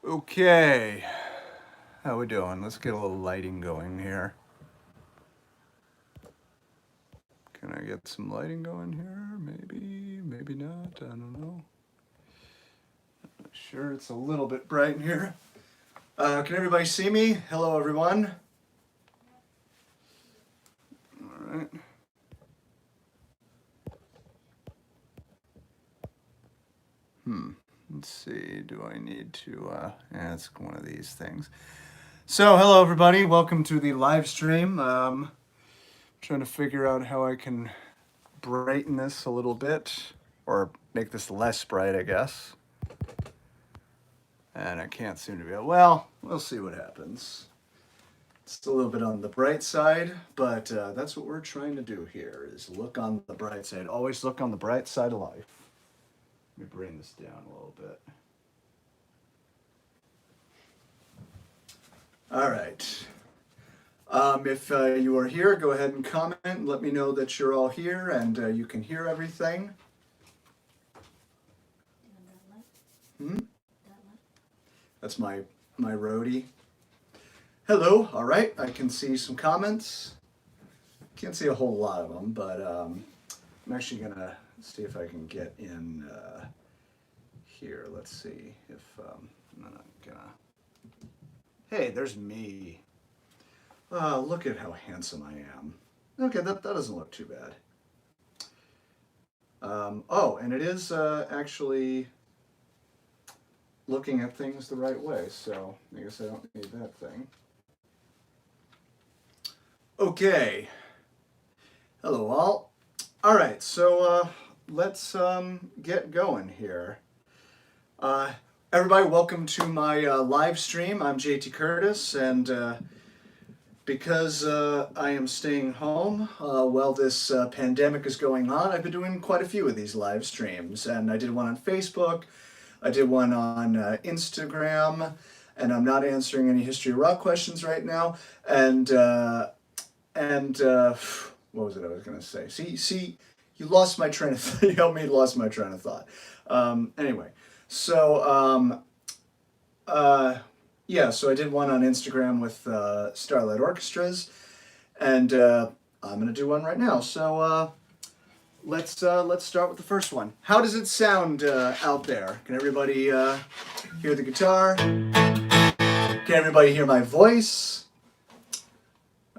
Okay, how we doing? Let's get a little lighting going here. Can I get some lighting going here? Maybe, maybe not, I don't know. I'm sure it's a little bit bright in here. Can everybody see me? Hello, everyone. All right. Let's see, do I need to, yeah, it's one of these things. So, hello everybody, welcome to the live stream. Trying to figure out how I can brighten this a little bit, or make this less bright, I guess. And I can't seem to be, well, we'll see what happens. It's a little bit on the bright side, but that's what we're trying to do here, is look on the bright side. Always look on the bright side of life. Let me bring this down a little bit. All right. If you are here, go ahead and comment. Let me know that you're all here and you can hear everything. That's my roadie. Hello. All right. I can see some comments. Can't see a whole lot of them, but I'm actually gonna see if I can get in here. Let's see if I'm not gonna. Hey, there's me. Look at how handsome I am. Okay, that doesn't look too bad. Oh, and it is actually looking at things the right way, so I guess I don't need that thing. Okay. Hello all. All right, so let's get going here. Everybody, welcome to my live stream. I'm JT Curtis, and because I am staying home while this pandemic is going on, I've been doing quite a few of these live streams, and I did one on Facebook, I did one on Instagram, and I'm not answering any History of Rock questions right now, and what was it I was going to say? See, you lost my train of thought. You helped me lost my train of thought. Anyway, so yeah, so I did one on Instagram with Starlight Orchestras, and I'm going to do one right now. So let's start with the first one. How does it sound out there? Can everybody hear the guitar? Can everybody hear my voice?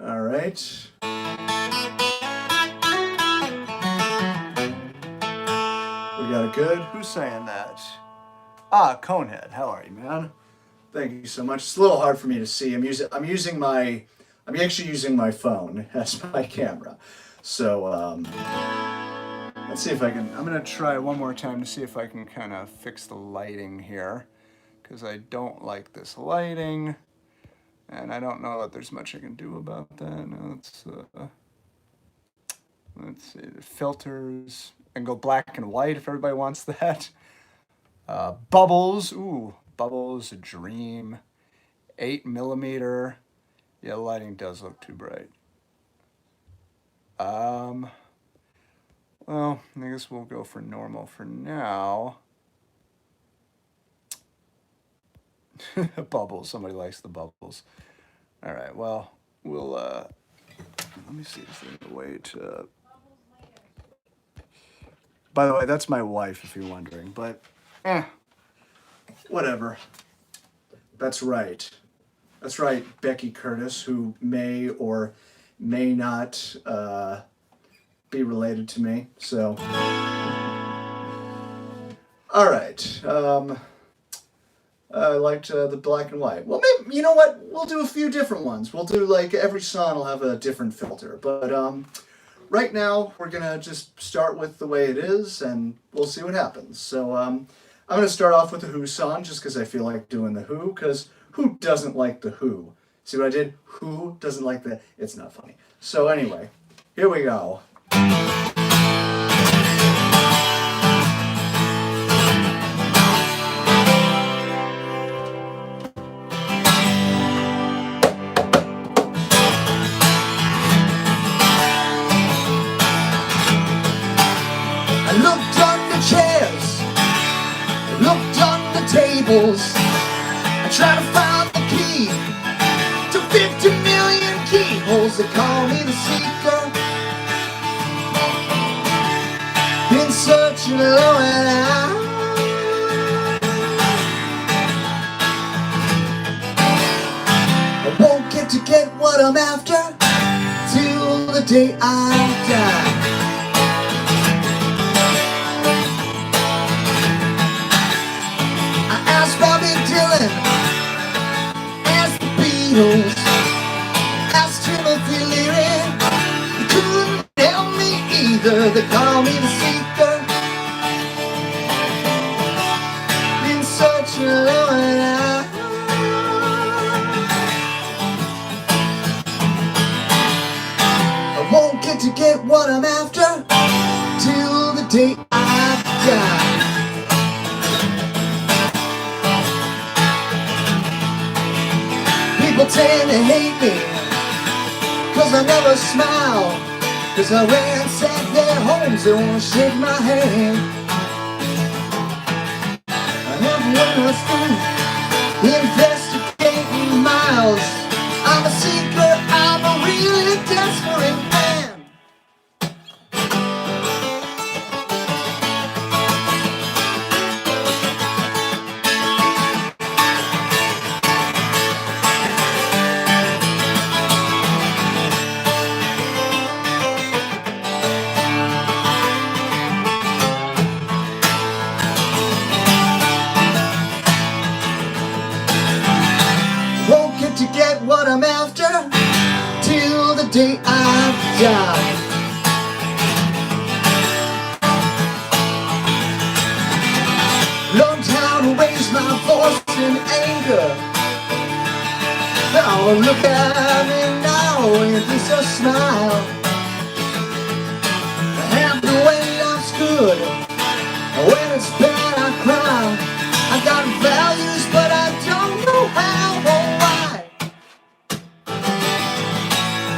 All right. We got it good. Who's saying that? Ah, Conehead. How are you, man? Thank you so much. It's a little hard for me to see. I'm actually using my phone as my camera. So let's see if I can. I'm gonna try one more time to see if I can kind of fix the lighting here, because I don't like this lighting, and I don't know that there's much I can do about that. Now let's see the filters. I can go black and white if everybody wants that. Bubbles, ooh, bubbles, a dream, 8mm. Yeah, the lighting does look too bright. Well, I guess we'll go for normal for now. Bubbles, somebody likes the bubbles. All right, well, we'll, let me see if there's a way to, by the way, that's my wife, if you're wondering, but whatever. That's right. That's right, Becky Curtis, who may or may not be related to me. So, all right. I liked the black and white. Well, maybe, you know what? We'll do a few different ones. We'll do, like, every song will have a different filter. But right now, we're going to just start with the way it is, and we'll see what happens. So I'm going to start off with the Who song, just because I feel like doing the Who, because who doesn't like the Who? See what I did? Who doesn't like the... It's not funny. So anyway, here we go. I looked under chairs, looked under tables, I try to find the key to 50 million keyholes. They call me the seeker. Been searching low and high. I won't get what I'm after till the day I die. I asked Bobby Dylan, asked the Beatles, asked Timothy Leary. He couldn't help me either. They call me the seeker. Been searching low and high. I won't get what I'm after till the day I die. People tend to hate me 'cause I never smile, 'cause I ransack their homes, they wanna shake my hand. I have witnessed through investigating miles. I'm a seeker, I'm a really desperate man. To get what I'm after till the day I die. Learned how to raise my voice in anger. Oh, look at me now with just a smile. Happy when life's good, when it's bad I cry. I got values but I don't know how or why.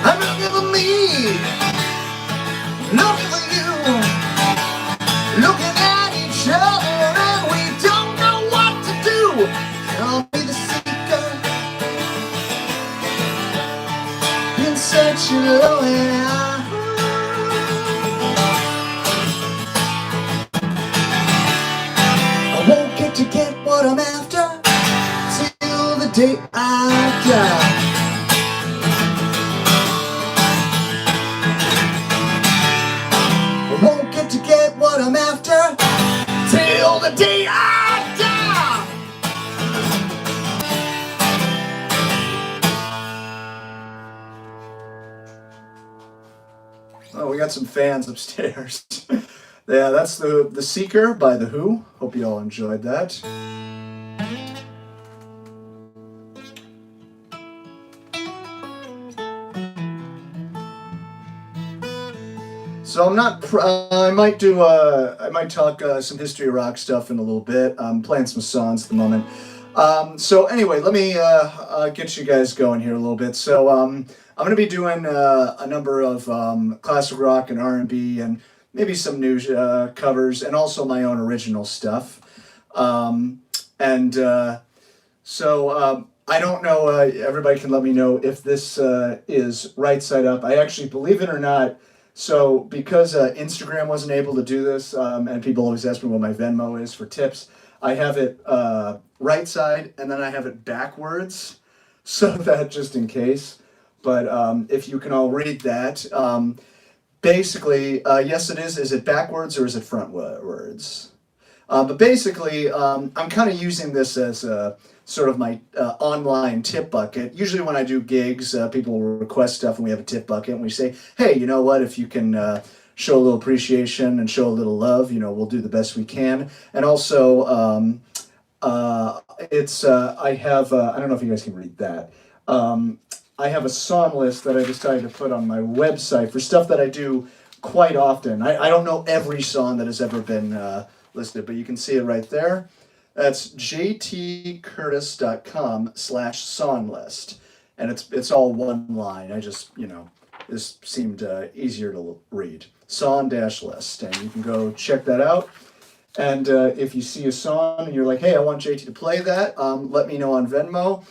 I'm looking for me, looking for you, looking at each other and we don't know what to do. Call me the seeker. Been searching low and high. I won't get what I'm after till the day I die. Won't get what I'm after till the day I die. Oh, we got some fans upstairs. Yeah, that's the Seeker by The Who. Hope you all enjoyed that. So I'm not. I might do. I might talk some history of rock stuff in a little bit. I'm playing some songs at the moment. So anyway, let me get you guys going here a little bit. So I'm going to be doing a number of classic rock and R&B and maybe some new covers and also my own original stuff. So I don't know. Everybody can let me know if this is right side up. I actually, believe it or not. So because Instagram wasn't able to do this, and people always ask me what my Venmo is for tips, I have it right side and then I have it backwards, so that just in case. But if you can all read that, basically, yes it is. Is it backwards or is it frontwards? But basically, I'm kind of using this as sort of my online tip bucket. Usually when I do gigs, people will request stuff and we have a tip bucket and we say, hey, you know what, if you can show a little appreciation and show a little love, we'll do the best we can. And also, I have, I don't know if you guys can read that. I have a song list that I decided to put on my website for stuff that I do quite often. I don't know every song that has ever been listed, but you can see it right there. That's jtcurtis.com/song list. And it's all one line. I just, this seemed easier to read. Song-list. And you can go check that out. And if you see a song and you're like, hey, I want JT to play that, let me know on Venmo.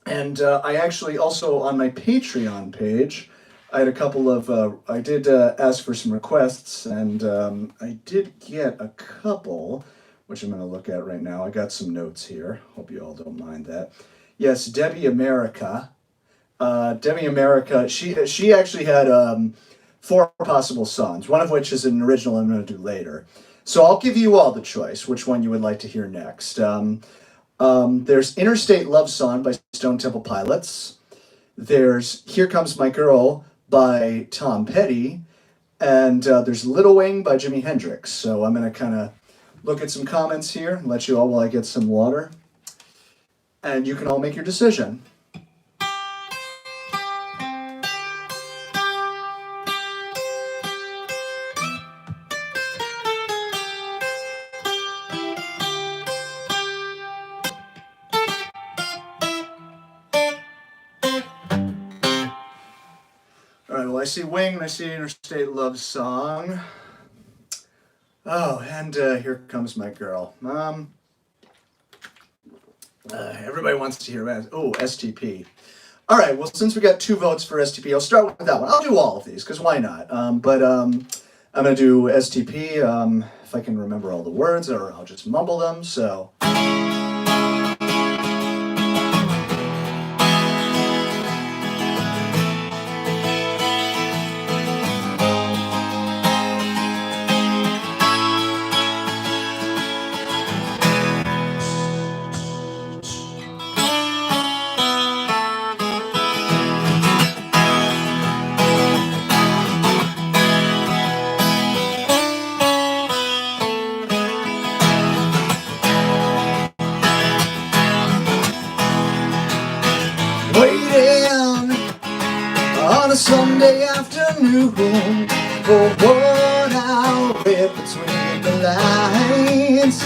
And I actually also on my Patreon page, I had a couple of, I did ask for some requests, and I did get a couple, which I'm going to look at right now. I got some notes here. Hope you all don't mind that. Yes, Debbie America. Debbie America, she actually had 4 possible songs, one of which is an original I'm going to do later. So I'll give you all the choice, which one you would like to hear next. There's Interstate Love Song by Stone Temple Pilots. There's Here Comes My Girl by Tom Petty. And there's Little Wing by Jimi Hendrix. So I'm going to kind of look at some comments here and let you all while I get some water. And you can all make your decision. All right, well, I see Wing and I see Interstate Love Song. Oh, and Here Comes My Girl. Everybody wants to hear that. Oh, STP. All right, well, since we got 2 votes for STP, I'll start with that one. I'll do all of these, because why not? I'm going to do STP, if I can remember all the words, or I'll just mumble them, so... Waiting on a Sunday afternoon for what I'll read between the lines.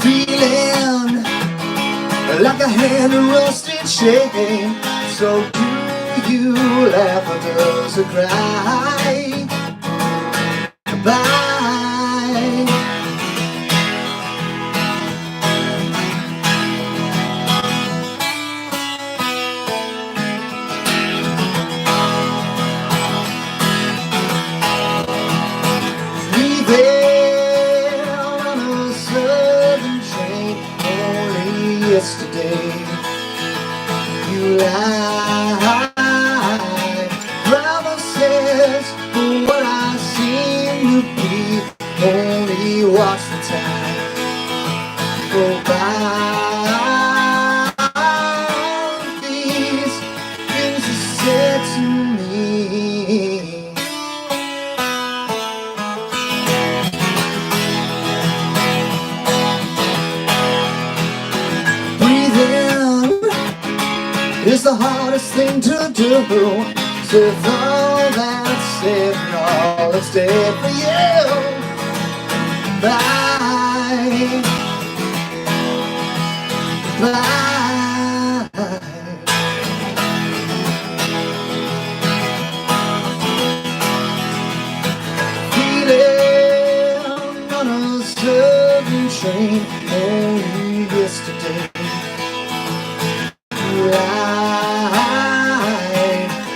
Feeling like a hand rusted shame. So do you laugh or does it cry? Bye. Leaving on a southern train only yesterday. You lied. Promises for what I seem to be. Only watch the time go by. These things you said to me. Breathing is the hardest thing to do. So if all that's said and all that's dead for you, bye, bye. Feeling on a southern train only yesterday. Lied,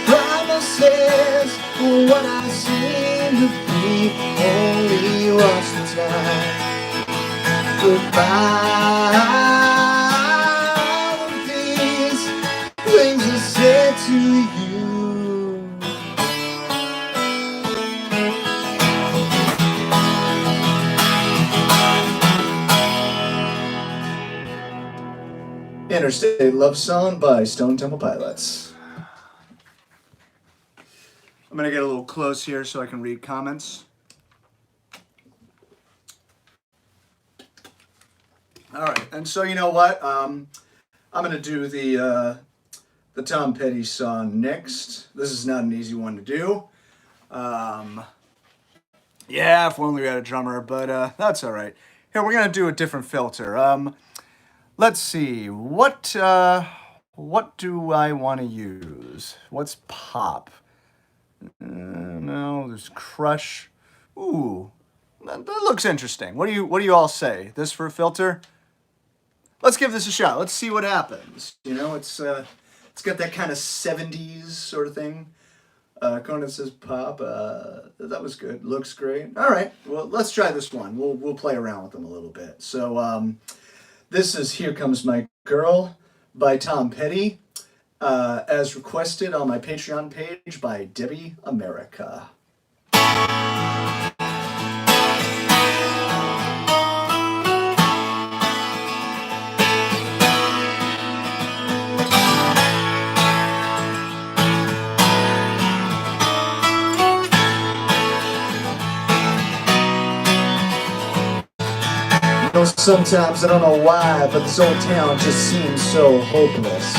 promises, what I seem to be. Only watch the time. Goodbye. These things I said to you. Interstate Love Song by Stone Temple Pilots. I'm going to get a little close here so I can read comments. All right, and so you know what? I'm going to do the Tom Petty song next. This is not an easy one to do. Yeah, if only we had a drummer, but that's all right. Here, we're going to do a different filter. Let's see, what What do I want to use? What's pop? No, there's Crush. Ooh, that looks interesting. What do you all say? This for a filter? Let's give this a shot. Let's see what happens. You know, it's got that kind of 70s sort of thing. Conan says pop. That was good. Looks great. All right. Well, let's try this one. We'll play around with them a little bit. So this is "Here Comes My Girl" by Tom Petty, as requested on my Patreon page by Debbie America. Sometimes I don't know why, but this old town just seems so hopeless.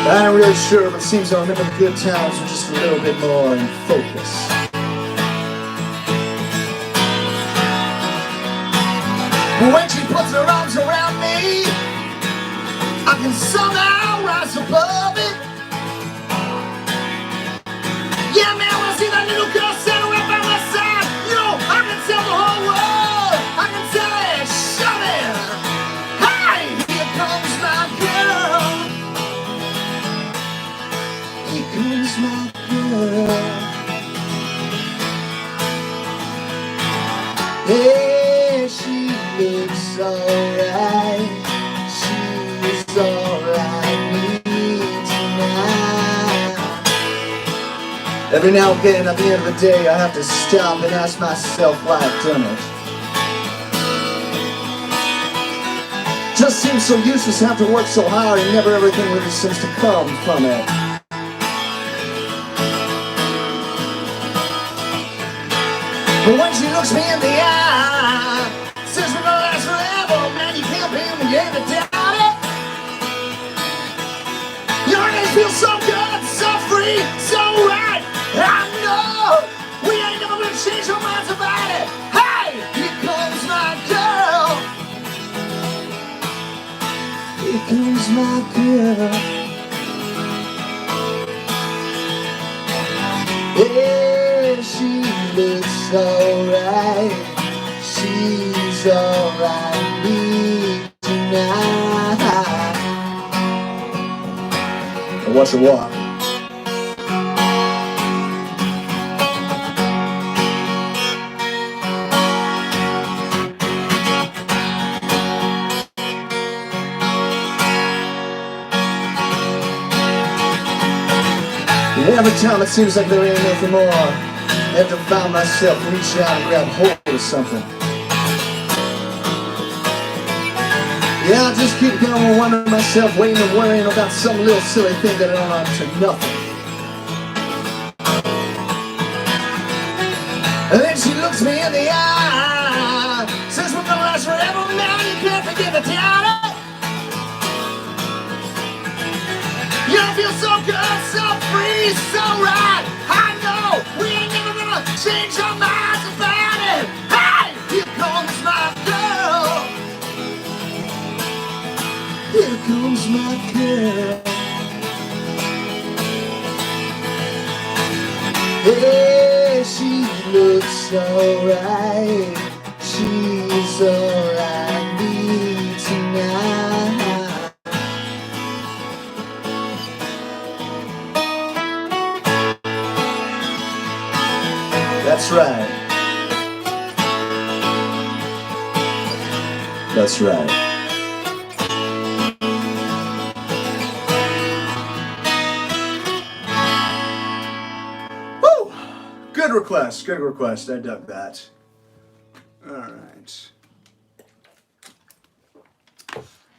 I ain't really sure, but it seems I remember the good times were just a little bit more in focus. But when she puts her arms around me, I can somehow rise above it. Yeah, man, when I see that little girl standing right by my side, you know, I can tell the whole world, I can tell it, shut it. Hey, here comes my girl. Here comes my girl. Hey, she looks alright. She's alright with me tonight. Every now and then, at the end of the day, I have to stop and ask myself why I've done it. Just seems so useless to have to work so hard, and never everything really seems to come from it. But when she looks me in the eye, says we're gonna last forever, man, you can't be me in the doubt it. Your days feel so good, so free, so right. I know we ain't never gonna change our minds about it. Hey, here comes my girl. Here comes my girl. Yeah, she looks alright. She's alright me tonight. Watch her walk. Every time it seems like there ain't nothing more, I have to find myself reach out and grab hold of something. Yeah, I just keep going, wondering myself, waiting and worrying about some little silly thing that don't amount to nothing. And then she looks me in the eye, says we're gonna last forever, man, you can't forget the doubt it. You feel so good, so free, so right. I know we ain't never gonna change our minds about it. Hey, here comes my girl. Here comes my girl. Hey, she looks alright. She's alright me tonight. That's right. That's right. Woo! Good request. Good request. I dug that. All right.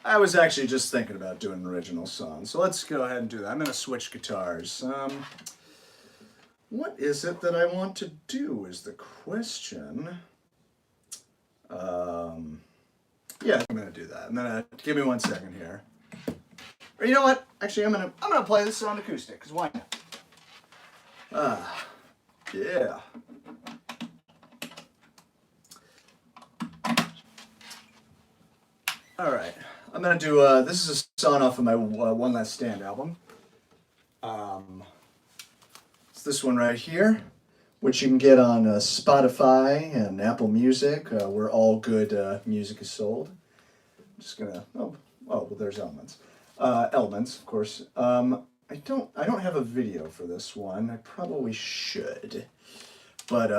I was actually just thinking about doing an original song, so let's go ahead and do that. I'm going to switch guitars. What is it that I want to do is the question. Yeah, I'm gonna do that. I'm gonna give me 1 second here. Or you know what? Actually, I'm gonna play this on acoustic, cause why not? Yeah. All right, I'm gonna do. This is a song off of my One Last Stand album. It's this one right here, which you can get on Spotify and Apple Music, where all good music is sold. I'm just gonna. Well, there's Elements. Elements, of course. I don't have a video for this one. I probably should, but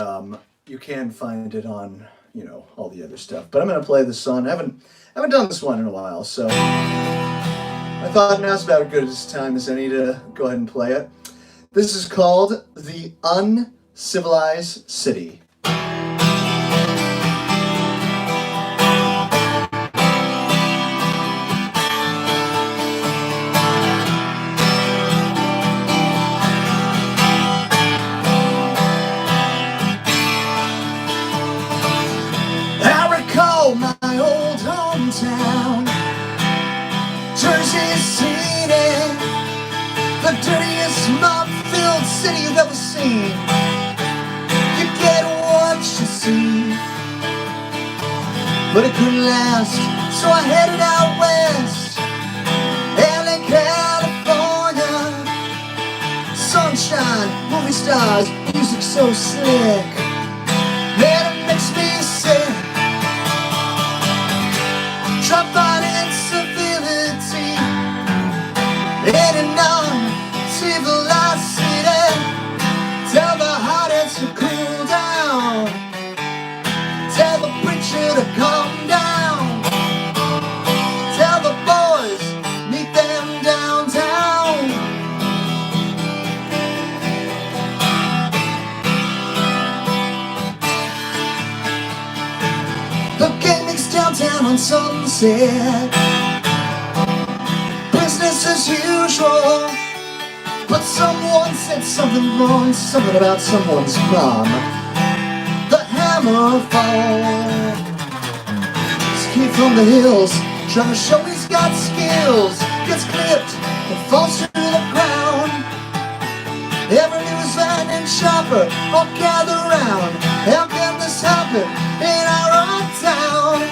you can find it on all the other stuff. But I'm gonna play this song. I haven't done this one in a while, so I thought now's about as good a time as any to go ahead and play it. This is called The Uncivilized City. My old hometown, Jersey City, the dirtiest mob-filled city you've ever seen. You get what you see, but it couldn't last, so I headed out west, LA, California. Sunshine, movie stars, music so slick, man, it makes me sick. Drop by incivility in an uncivilized city. Tell the heartaches to cool down. Tell the preacher to calm down. Tell the boys, meet them downtown. The gaming's downtown on Sunset. Business as usual. But someone said something wrong, something about someone's mom. The hammer falls. This kid from the hills, trying to show he's got skills, gets clipped and falls to the ground. Every newsman and shopper all gather round. How can this happen in our own town?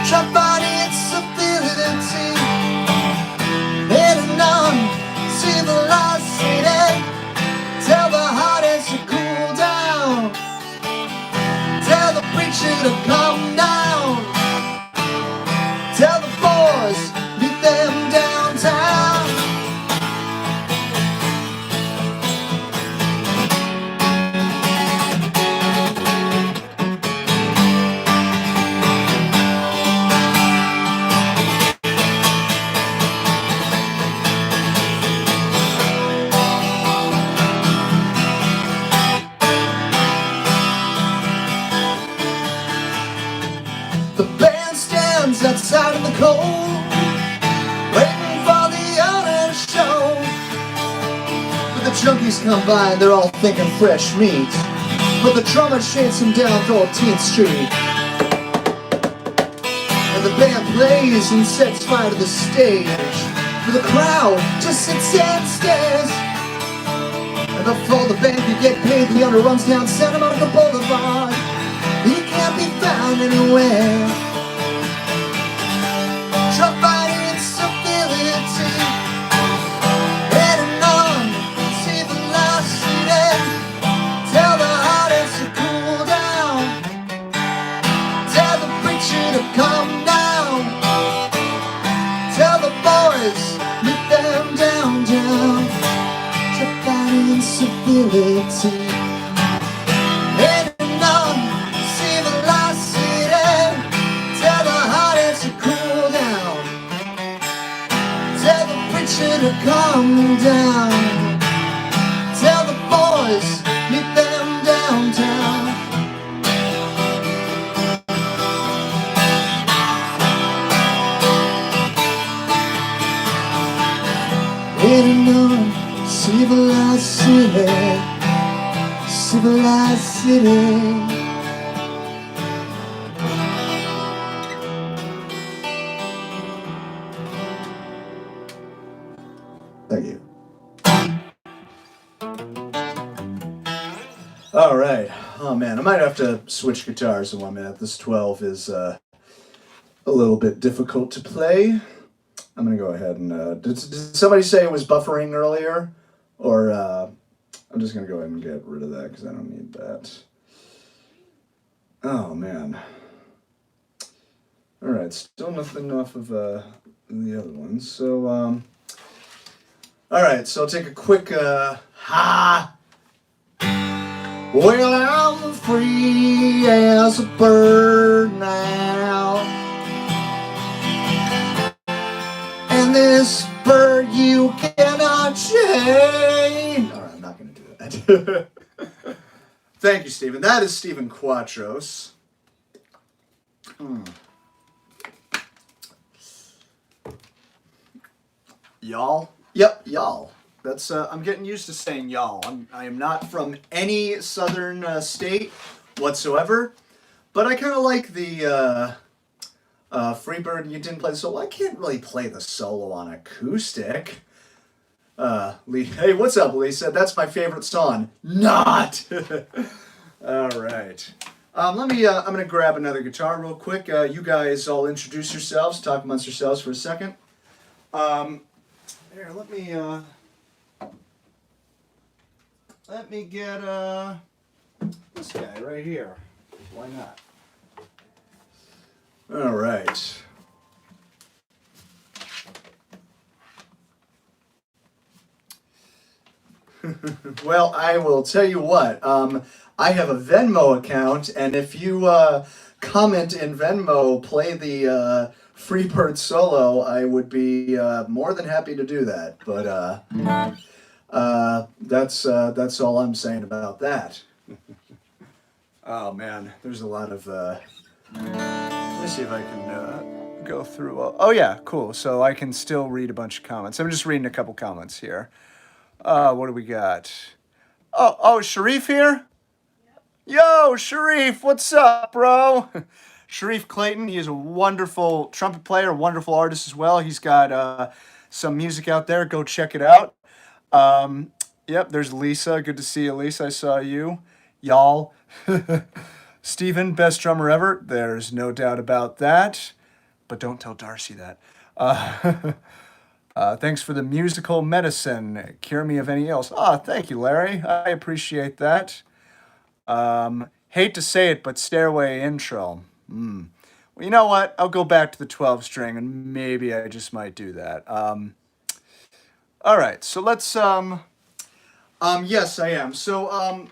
Drop by incivility in an uncivilized city. Tell the heartaches to cool down. Tell the preacher to calm down. Tell the boys, meet them downtown. The band stands outside in the cold, waiting for the other show. But the junkies come by and they're all thinking fresh meat. But the drummer shades them down 14th Street. And the band plays and sets fire to the stage. But the crowd just sits and stares. And before the band can get paid, the owner runs down Santa Monica Boulevard. He can't be found anywhere. Drop by incivility in an uncivilized city. Tell the heartaches to cool down. Tell the preacher to calm down. Tell the boys, meet them downtown. Drop by incivility. To calm down. Tell the boys, meet them downtown. In an uncivilized city, civilized city. Thank you. All right. Oh man, I might have to switch guitars in 1 minute. This 12 is a little bit difficult to play. I'm going to go ahead and... did somebody say it was buffering earlier? Or I'm just going to go ahead and get rid of that because I don't need that. Oh, man. All right, still nothing off of the other ones. So, all right, so I'll take a quick ha. Well, I'm free as a bird now, and this bird you cannot chain. All right, I'm not going to do that. Thank you, Stephen. That is Stephen Quatros. Y'all? Yep, y'all. That's I'm getting used to saying y'all. I am not from any southern state whatsoever, but I kind of like the Freebird. You didn't play the solo. I can't really play the solo on acoustic. Lee, hey, what's up, Lisa? That's my favorite song. Not. All right. I'm gonna grab another guitar real quick. You guys all introduce yourselves, talk amongst yourselves for a second. Here, let me get this guy right here. Why not? All right. Well, I will tell you what. I have a Venmo account, and if you comment in Venmo, play the Freebird solo, I would be more than happy to do that. But that's all I'm saying about that. Oh man, there's a lot of. Let me see if I can go through. Oh yeah, cool. So I can still read a bunch of comments. I'm just reading a couple comments here. What do we got? Oh, Sharif here? Yo, Sharif, what's up, bro? Sharif Clayton, he is a wonderful trumpet player, wonderful artist as well. He's got some music out there. Go check it out. Yep, there's Lisa. Good to see you, Lisa. I saw you. Y'all. Steven, best drummer ever. There's no doubt about that. But don't tell Darcy that. Thanks for the musical medicine. Cure me of any else. Thank you, Larry. I appreciate that. Hate to say it, but Stairway intro. Well, you know what? I'll go back to the 12 string, and maybe I just might do that. All right, so let's. Yes, I am. So,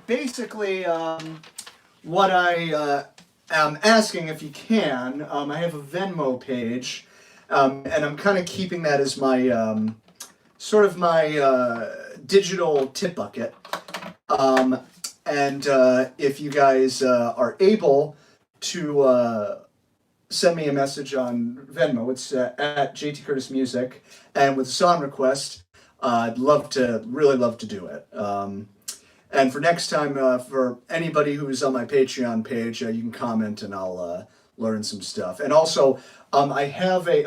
basically, what I am asking, if you can, I have a Venmo page. And I'm kind of keeping that as my sort of my digital tip bucket. And if you guys are able to send me a message on Venmo, it's at JT Curtis Music, and with a song request, I'd really love to do it. And for next time, for anybody who's on my Patreon page, you can comment and I'll learn some stuff. And also, I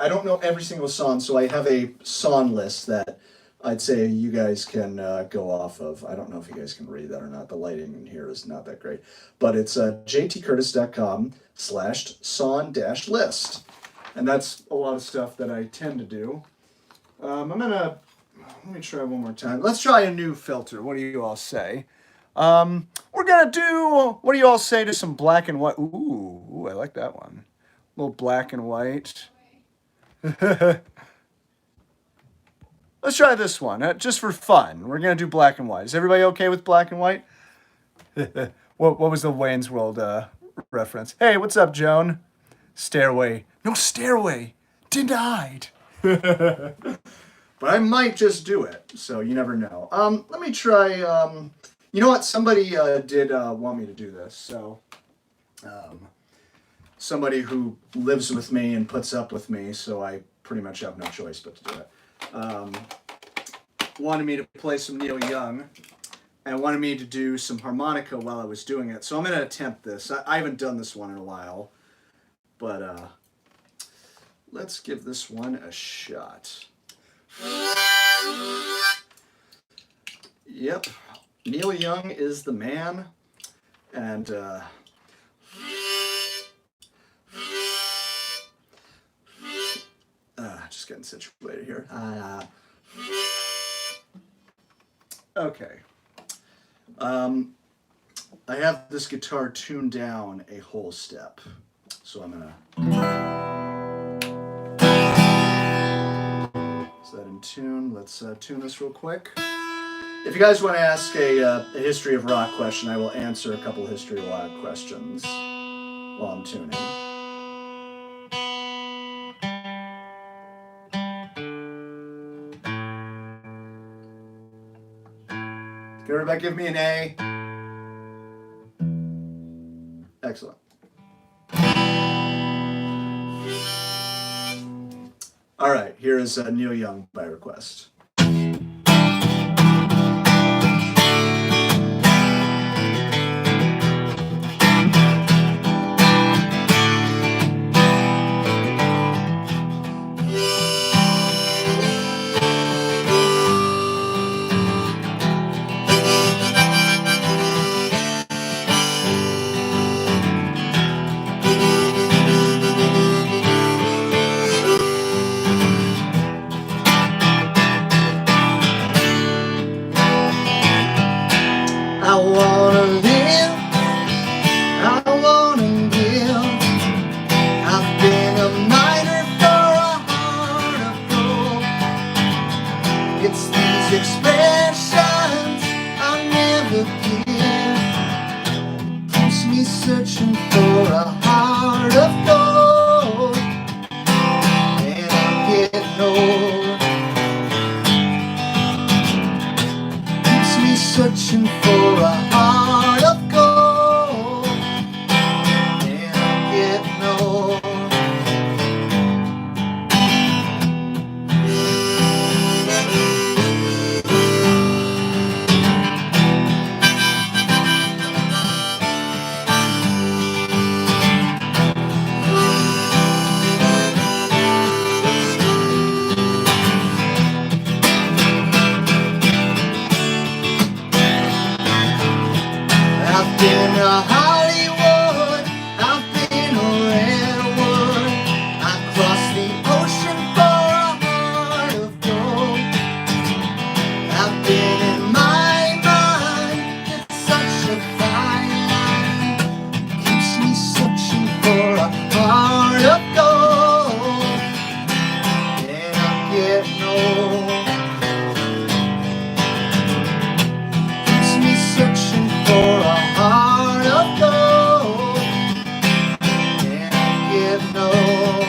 don't know every single song, so I have a song list that I'd say you guys can go off of. I don't know if you guys can read that or not. The lighting in here is not that great. But it's jtcurtis.com/song-list. And that's a lot of stuff that I tend to do. Let me try one more time. Let's try a new filter. What do you all say? We're gonna do, what do you all say to some black and white? Ooh, I like that one. A little black and white. Let's try this one, just for fun. We're gonna do black and white. Is everybody okay with black and white? What was the Wayne's World reference? Hey, what's up, Joan? Stairway. No stairway. Denied. But I might just do it, so you never know. Let me try, you know what? Somebody did want me to do this, so somebody who lives with me and puts up with me, so I pretty much have no choice but to do it. Wanted me to play some Neil Young, and wanted me to do some harmonica while I was doing it, so I'm going to attempt this. I haven't done this one in a while, but let's give this one a shot. Yep, Neil Young is the man, and just getting situated here. Okay. I have this guitar tuned down a whole step. So I'm gonna... Is that in tune? Let's tune this real quick. If you guys want to ask a history of rock question, I will answer a couple history of rock questions while I'm tuning. Can everybody give me an A? Excellent. All right, here is Neil Young by request. I wanna live, I wanna give. I've been a miner for a heart of gold. It's these expressions I'll never give. Keeps me searching for a heart of gold. And I'm getting old. Keeps me searching for a heart of gold. And I'm getting old. I've been to Hollywood, I've been to Redwood. I crossed the ocean for a heart of gold. I've been in my mind, it's such a fine line. Keeps me searching for a heart of gold. And I'm getting old. Keeps me searching for a heart of gold. And I'm getting old.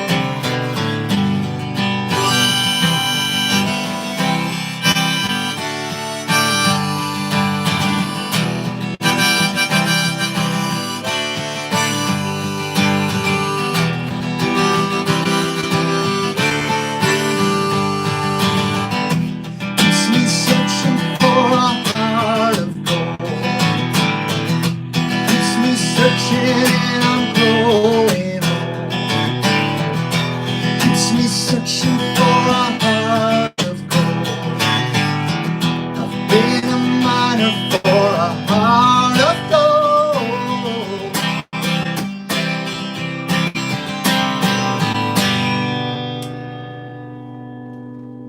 Keeps me searching for a heart of gold. Keeps me searching and I'm growing old. Keeps me searching for a heart of gold. I've been a miner for a heart of gold.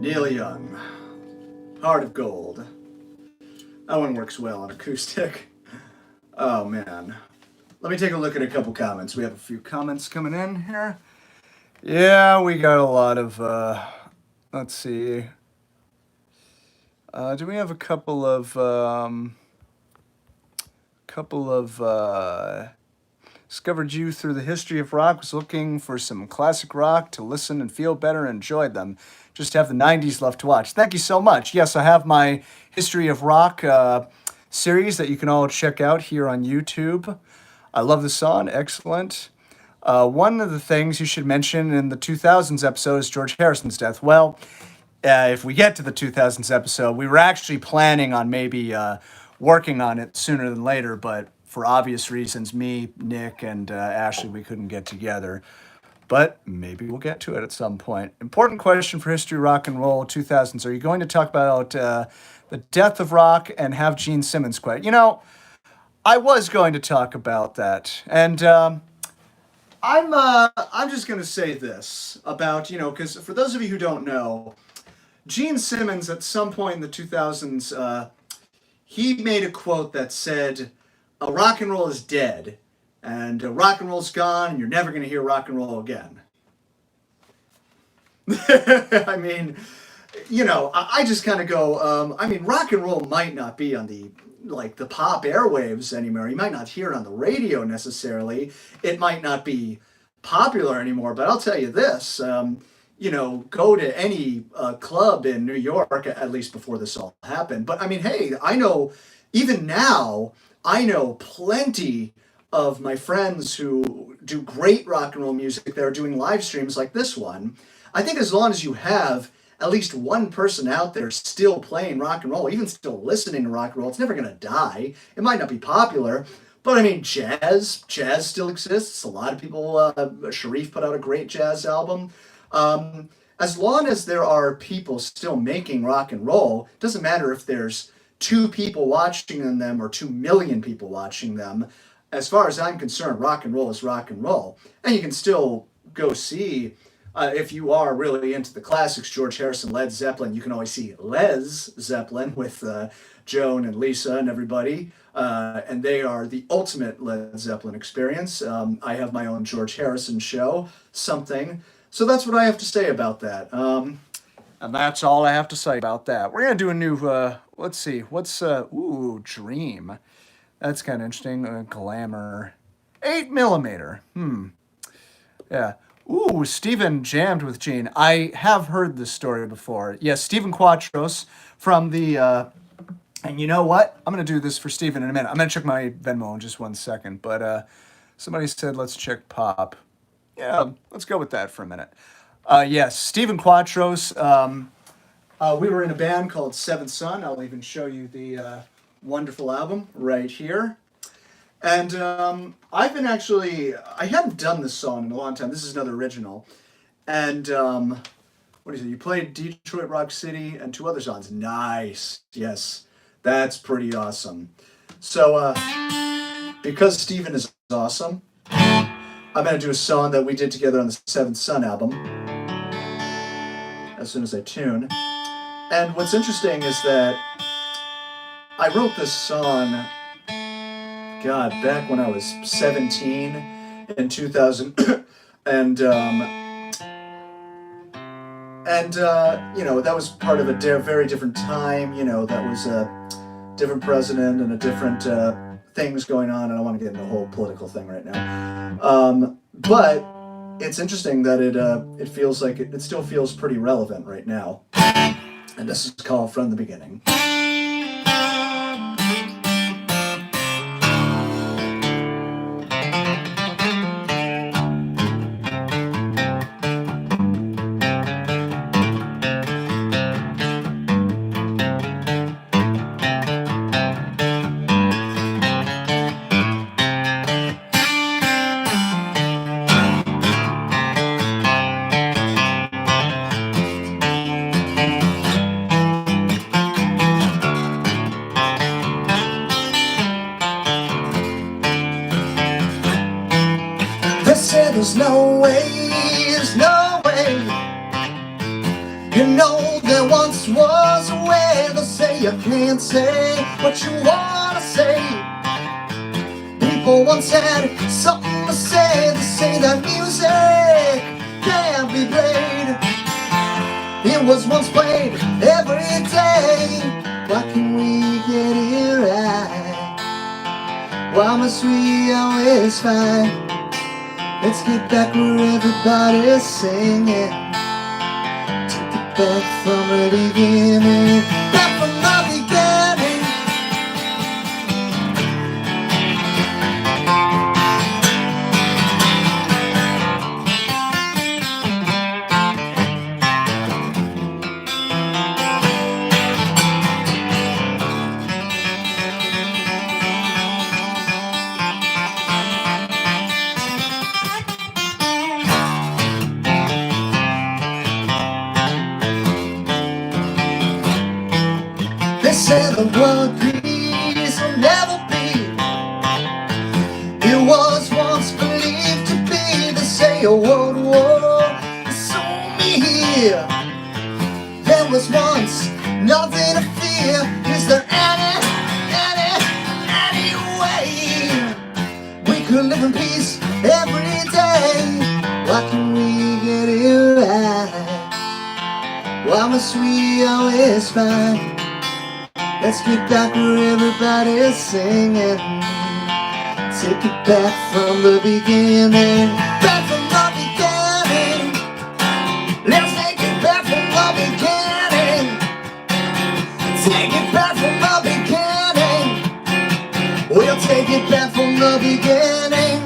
Neil Young, Heart of Gold. That one works well on acoustic. Oh man. Let me take a look at a couple comments. We have a few comments coming in here. Yeah, we got a lot of, let's see. Do we have a couple of, discovered you through the history of rock, was looking for some classic rock to listen and feel better and enjoyed them. Just have the 90s left to watch. Thank you so much. Yes, I have my history of rock series that you can all check out here on YouTube. I love the song. Excellent. One of the things you should mention in the 2000s episode is George Harrison's death. Well, if we get to the 2000s episode, we were actually planning on maybe working on it sooner than later, but for obvious reasons, me, Nick, and Ashley, we couldn't get together. But maybe we'll get to it at some point. Important question for History Rock and Roll 2000s. Are you going to talk about the death of rock and have Gene Simmons quit? You know, I was going to talk about that. And I'm just gonna say this about, because for those of you who don't know, Gene Simmons at some point in the 2000s, he made a quote that said, "Rock and roll is dead, and rock and roll's gone, and you're never gonna hear rock and roll again." I mean, I just kind of go, rock and roll might not be on the pop airwaves anymore. You might not hear it on the radio necessarily. It might not be popular anymore, but I'll tell you this, go to any club in New York, at least before this all happened. But I mean, hey, I know, even now, I know plenty of my friends who do great rock and roll music that are doing live streams like this one. I think as long as you have at least one person out there still playing rock and roll, even still listening to rock and roll, it's never going to die. It might not be popular, but I mean, jazz still exists. A lot of people, Sharif put out a great jazz album. As long as there are people still making rock and roll, it doesn't matter if there's 2 people watching them or 2 million people watching them. As far as I'm concerned, rock and roll is rock and roll. And you can still go see, if you are really into the classics, George Harrison, Led Zeppelin, you can always see Les Zeppelin with Joan and Lisa and everybody. And they are the ultimate Led Zeppelin experience. I have my own George Harrison show, something. So that's what I have to say about that. And that's all I have to say about that. We're going to do a new, let's see, Dream. That's kind of interesting. Glamour. 8mm. Yeah. Ooh, Stephen jammed with Gene. I have heard this story before. Yes, Stephen Quatros from the, and you know what? I'm going to do this for Stephen in a minute. I'm going to check my Venmo in just 1 second. But somebody said, let's check pop. Yeah, let's go with that for a minute. Yes, Stephen Quatros. We were in a band called Seventh Son. I'll even show you the wonderful album right here. And I hadn't done this song in a long time. This is another original. And what is it? You played Detroit Rock City and 2 other songs. Nice. Yes, that's pretty awesome. So because Stephen is awesome, I'm going to do a song that we did together on the Seventh Son album as soon as I tune. And what's interesting is that I wrote this song, God, back when I was 17 in 2000. and that was part of a very different time. That was a different president and a different things going on. And I don't want to get into the whole political thing right now. But it's interesting that it feels like it still feels pretty relevant right now. And this is called From the Beginning. There's no way. There once was a way. They'll say you can't say what you wanna say. People once had something to say. They say that music can't be played. It was once played every day. Why can we get it right? Why must we always fight? Let's get back where everybody's singing. Take it back from the beginning. Back from the beginning. They say the world peace will never be. It was once believed to be. They me, oh, whoa, whoa, sold me here. There was once nothing to fear. Is there any way we could live in peace every day? Why can we get it right? Why must we always fight? Let's get back where everybody's singing. Take it back from the beginning. Back from the beginning. Let's take it back from the beginning. Take it back from the beginning. We'll take it back from the beginning.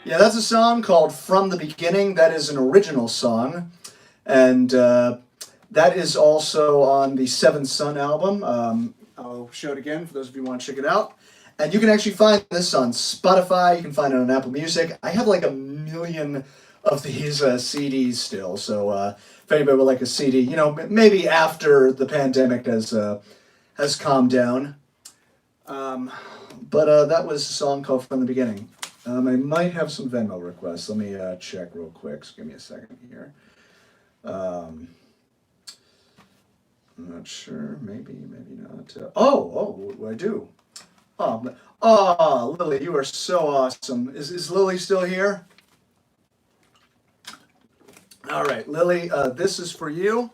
Yeah, that's a song called From the Beginning. That is an original song. And that is also on the Seventh Son album. I'll show it again for those of you who want to check it out. And you can actually find this on Spotify. You can find it on Apple Music. I have like 1 million of these CDs still. So if anybody would like a CD, you know, maybe after the pandemic has calmed down. But that was a song called From the Beginning. I might have some Venmo requests. Let me check real quick. So give me a second here. I'm not sure. Maybe not. I do. Oh, Lily, you are so awesome. Is Lily still here? All right, Lily, this is for you.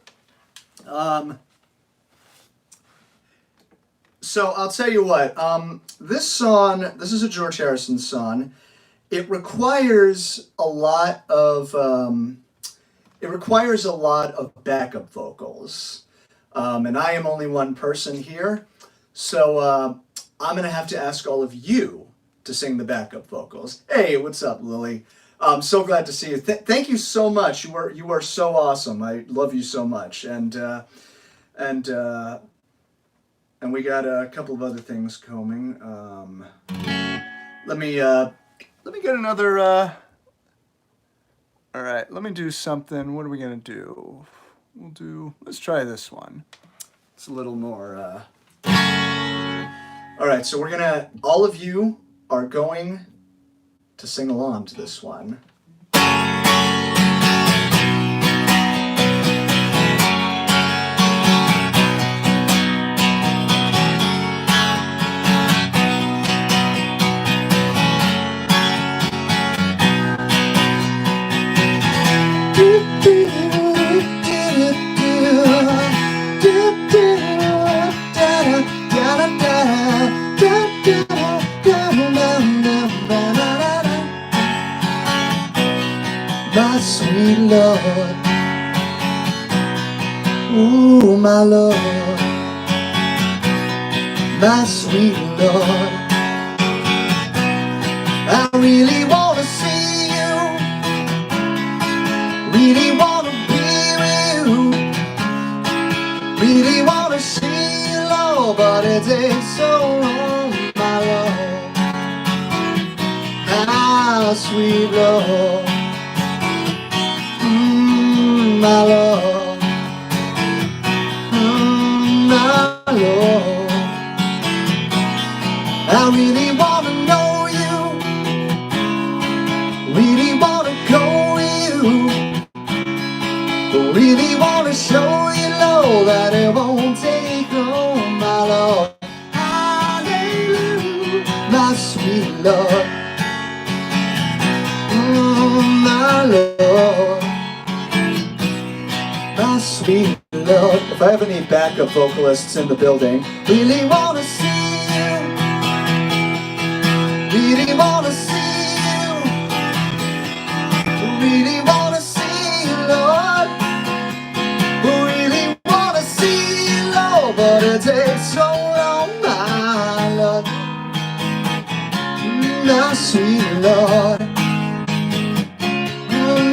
So I'll tell you what. This song, this is a George Harrison song. It requires a lot of backup vocals, and I am only one person here, so I'm gonna have to ask all of you to sing the backup vocals. Hey, what's up, Lily? I'm so glad to see you. Thank you so much. You are so awesome. I love you so much, and we got a couple of other things coming. Let me get another, all right, let me do something. What are we going to do? Let's try this one. It's a little more, all right, so all of you are going to sing along to this one. My sweet Lord, ooh, my Lord, my sweet Lord, I really want to see you, really want to be with you, really want to see you, Lord, but it takes so long, my Lord, my sweet Lord. My Lord, my Lord, I really want to know you, really want to go with you, really want to show you, Lord, that it won't take long, my Lord, hallelujah, my sweet Lord, my Lord. My sweet Lord. If I have any backup vocalists in the building, really want to see you, really want to see you, really want to see you, Lord, really want to see you, Lord, but it takes so long, my Lord, my sweet Lord,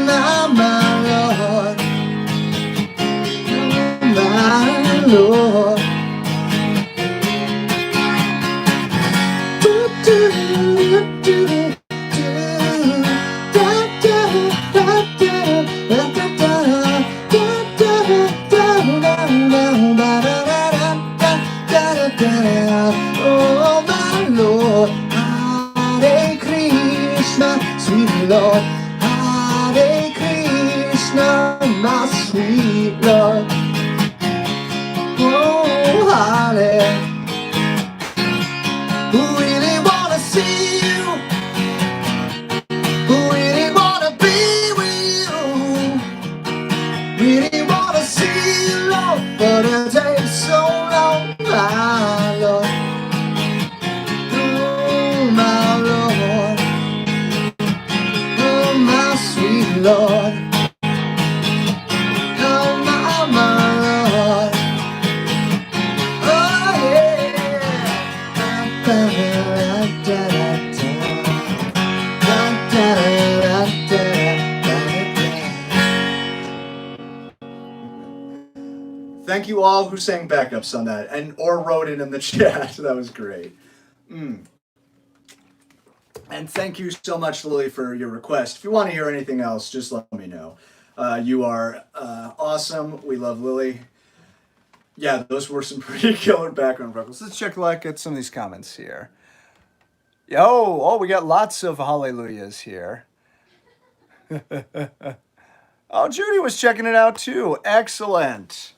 my Lord, my Lord. Lord. Hare Krishna, my sweet Lord. Oh, Hare. Who really wanna see you? Who really wanna be with you? Really wanna see you, Lord, but it takes so long, my Lord. Oh, my Lord. Oh, my sweet Lord. Oh, my Lord. Oh, yeah. Thank you all who sang backups on that and or wrote it in the chat. That was great. And thank you so much, Lily, for your request. If you want to hear anything else, just let me know. You are awesome. We love Lily. Yeah, those were some pretty killer background vocals. Let's check at some of these comments here. Oh, we got lots of hallelujahs here. Oh, Judy was checking it out too. Excellent.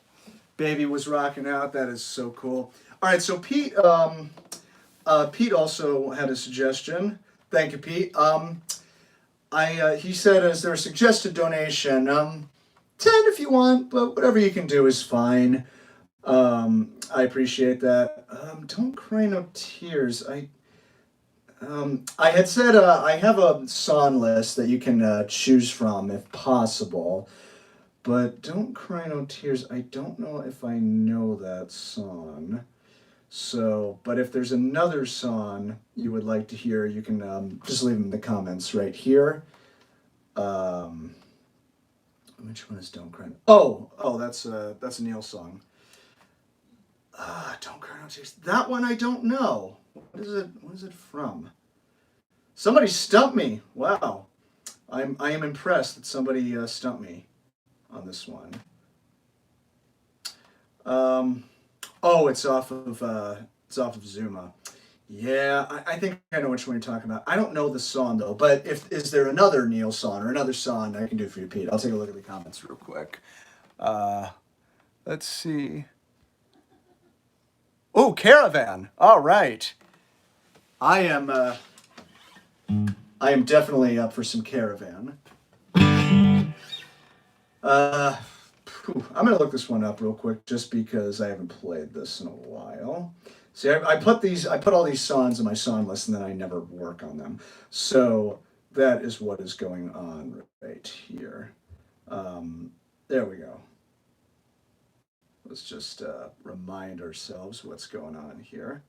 Baby was rocking out. That is so cool. All right, so Pete also had a suggestion. Thank you, Pete. He said, is there a suggested donation? 10 if you want, but whatever you can do is fine. I appreciate that. Don't cry no tears. I had said I have a song list that you can choose from if possible. But Don't Cry No Tears, I don't know if I know that song. So, but if there's another song you would like to hear, you can just leave them in the comments right here. Which one is Don't Cry? Oh, that's a Neil song. Don't Cry No Tears. That one I don't know. What is it from? Somebody stumped me. Wow. I am impressed that somebody stumped me on this one. It's off of Zuma. Yeah, I think I know which one you're talking about. I don't know the song though, but is there another Neil song or another song I can do for you, Pete? I'll take a look at the comments real quick. Let's see. Oh, Caravan. All right. I am definitely up for some Caravan. I'm gonna look this one up real quick just because I haven't played this in a while. See, I put all these songs in my song list and then I never work on them. So that is what is going on right here. There we go. Let's just remind ourselves what's going on here.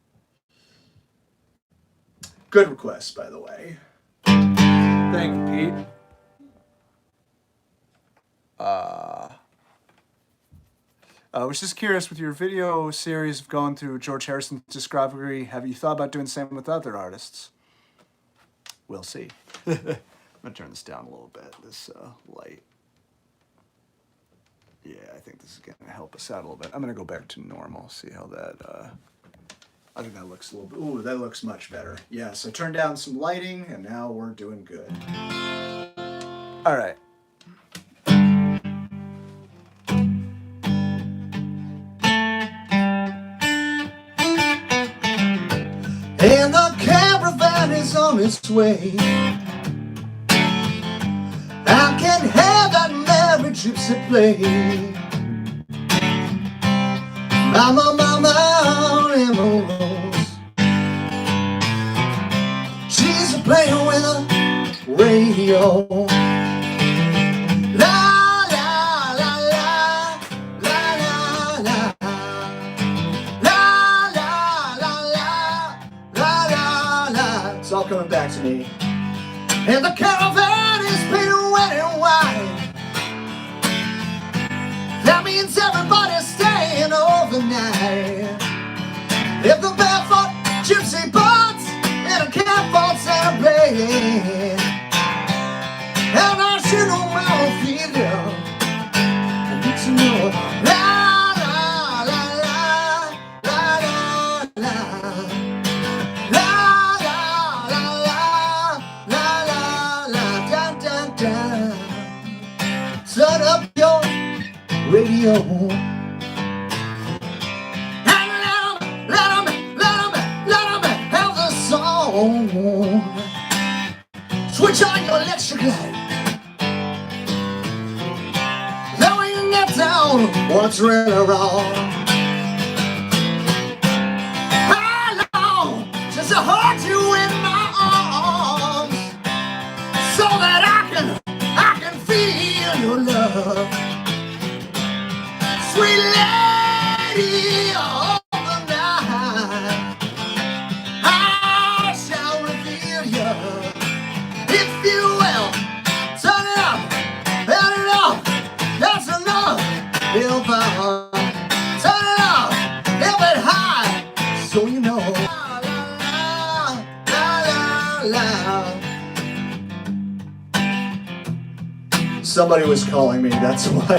Good request, by the way. Thank you, Pete. I was just curious, with your video series of going through George Harrison's discography, have you thought about doing the same with other artists? We'll see. I'm going to turn this down a little bit, this light. Yeah, I think this is going to help us out a little bit. I'm going to go back to normal, see how that... I think that looks a little bit... Ooh, that looks much better. Yeah, so turn down some lighting, and now we're doing good. All right. And the caravan is on its way. I can have that merry gypsy play. Mama, mama, emeralds. She's playing with a radio. La, la, la, la, la, la, la. It's all coming back to me. And the caravan is painted red and white. That means everybody's staying overnight. If the barefoot gypsy bots and a catboat and a blade, and I should know my own feeling. I need to know. La la la la la la la la la la la la la la. on. Switch on your electric light. Then when you get down, what's really wrong? How long since I hold you in my arms, so that I can feel your love, sweet lady of the night. I shall reveal you, if you will. Turn it up, turn it up, that's enough. If I turn it up, a bit high, so you know. La, la, la, la. Somebody was calling me, that's why.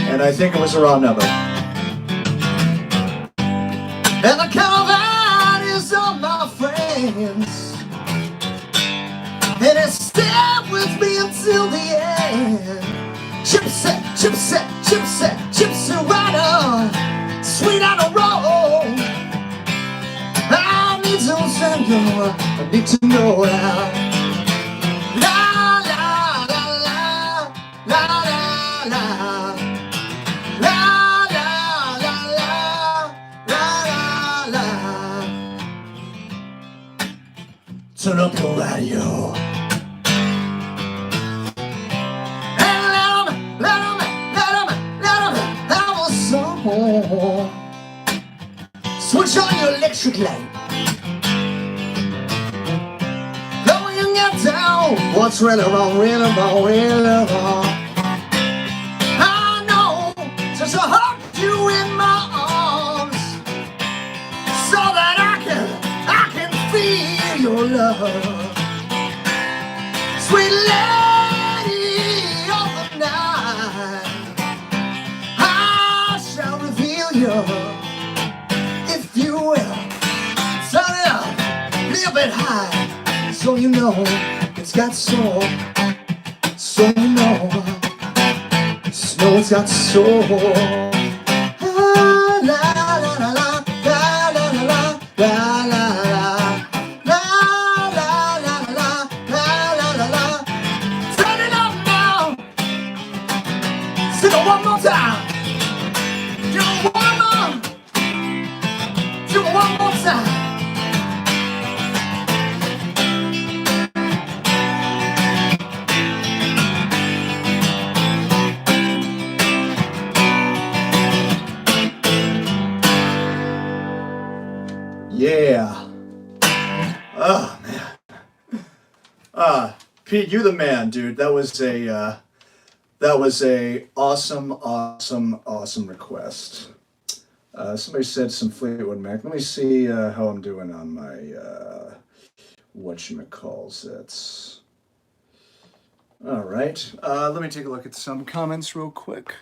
And I think it was the wrong number. And the caravan is all my friends, and it stayed with me until the end. Chipset, chipset, chipset, chipset rider, sweet on the road. I need to send you, I need to know now. La la la la, la la la, la la la la, la la la. Turn up your radio. Switch on your electric light. Then when you get down, what's really wrong, really wrong, really wrong? I know, since I hugged you in my arms, so that I can feel your love, sweet lady of the night. I shall reveal you, if you will. Turn it up, a little bit high, so you know it's got soul. So you know it's got soul. La la la la la la la la la la la la la. Turn it up now. Sing it one more time. Do it one more. Do it one more time. Yeah. Oh man. Pete, you're the man, dude. That was a awesome request. Somebody said some Fleetwood Mac. Let me see how I'm doing on my whatchamacalls. All right. Let me take a look at some comments real quick.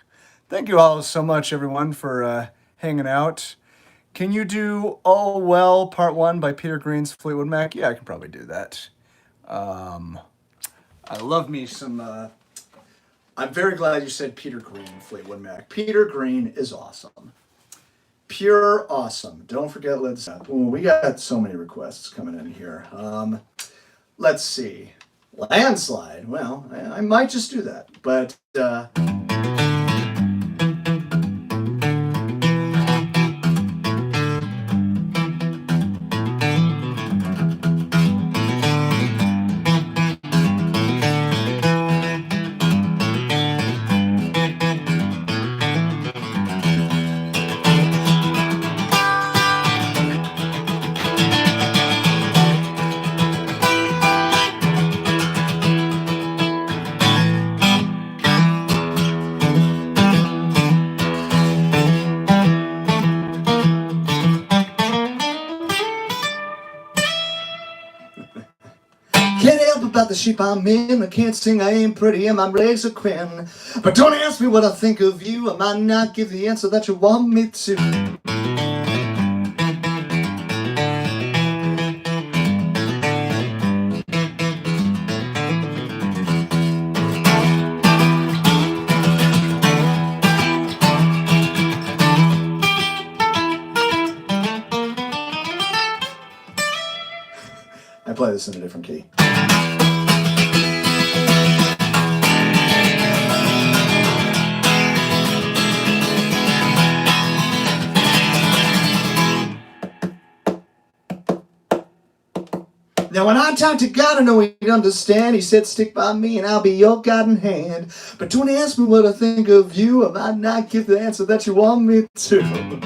Thank you all so much, everyone, for hanging out. Can you do Oh Well Part 1 by Peter Green's Fleetwood Mac? Yeah, I can probably do that. I love me some... I'm very glad you said Peter Green, Fleetwood Mac. Peter Green is awesome. Pure awesome. Don't forget Led Zeppelin. We got so many requests coming in here. Let's see. Landslide. Well, I might just do that. But... Can't help about the shape I'm in. I can't sing, I ain't pretty, and my legs are thin. But don't ask me what I think of you. I might not give the answer that you want me to. play this in a different key. Now when I talk to God, I know He'd understand. He said, stick by me and I'll be your guiding hand. But don't ask me what I think of you. I might not give the answer that you want me to.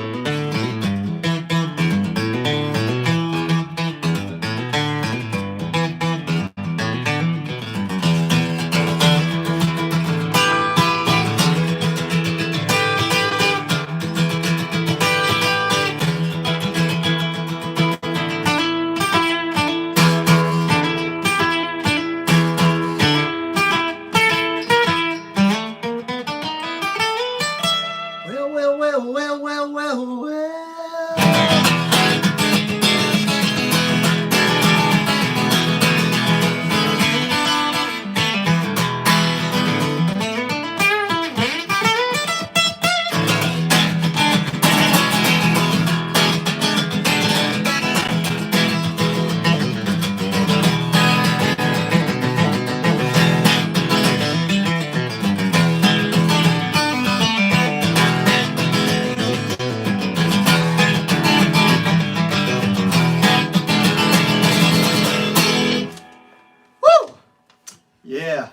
Yeah,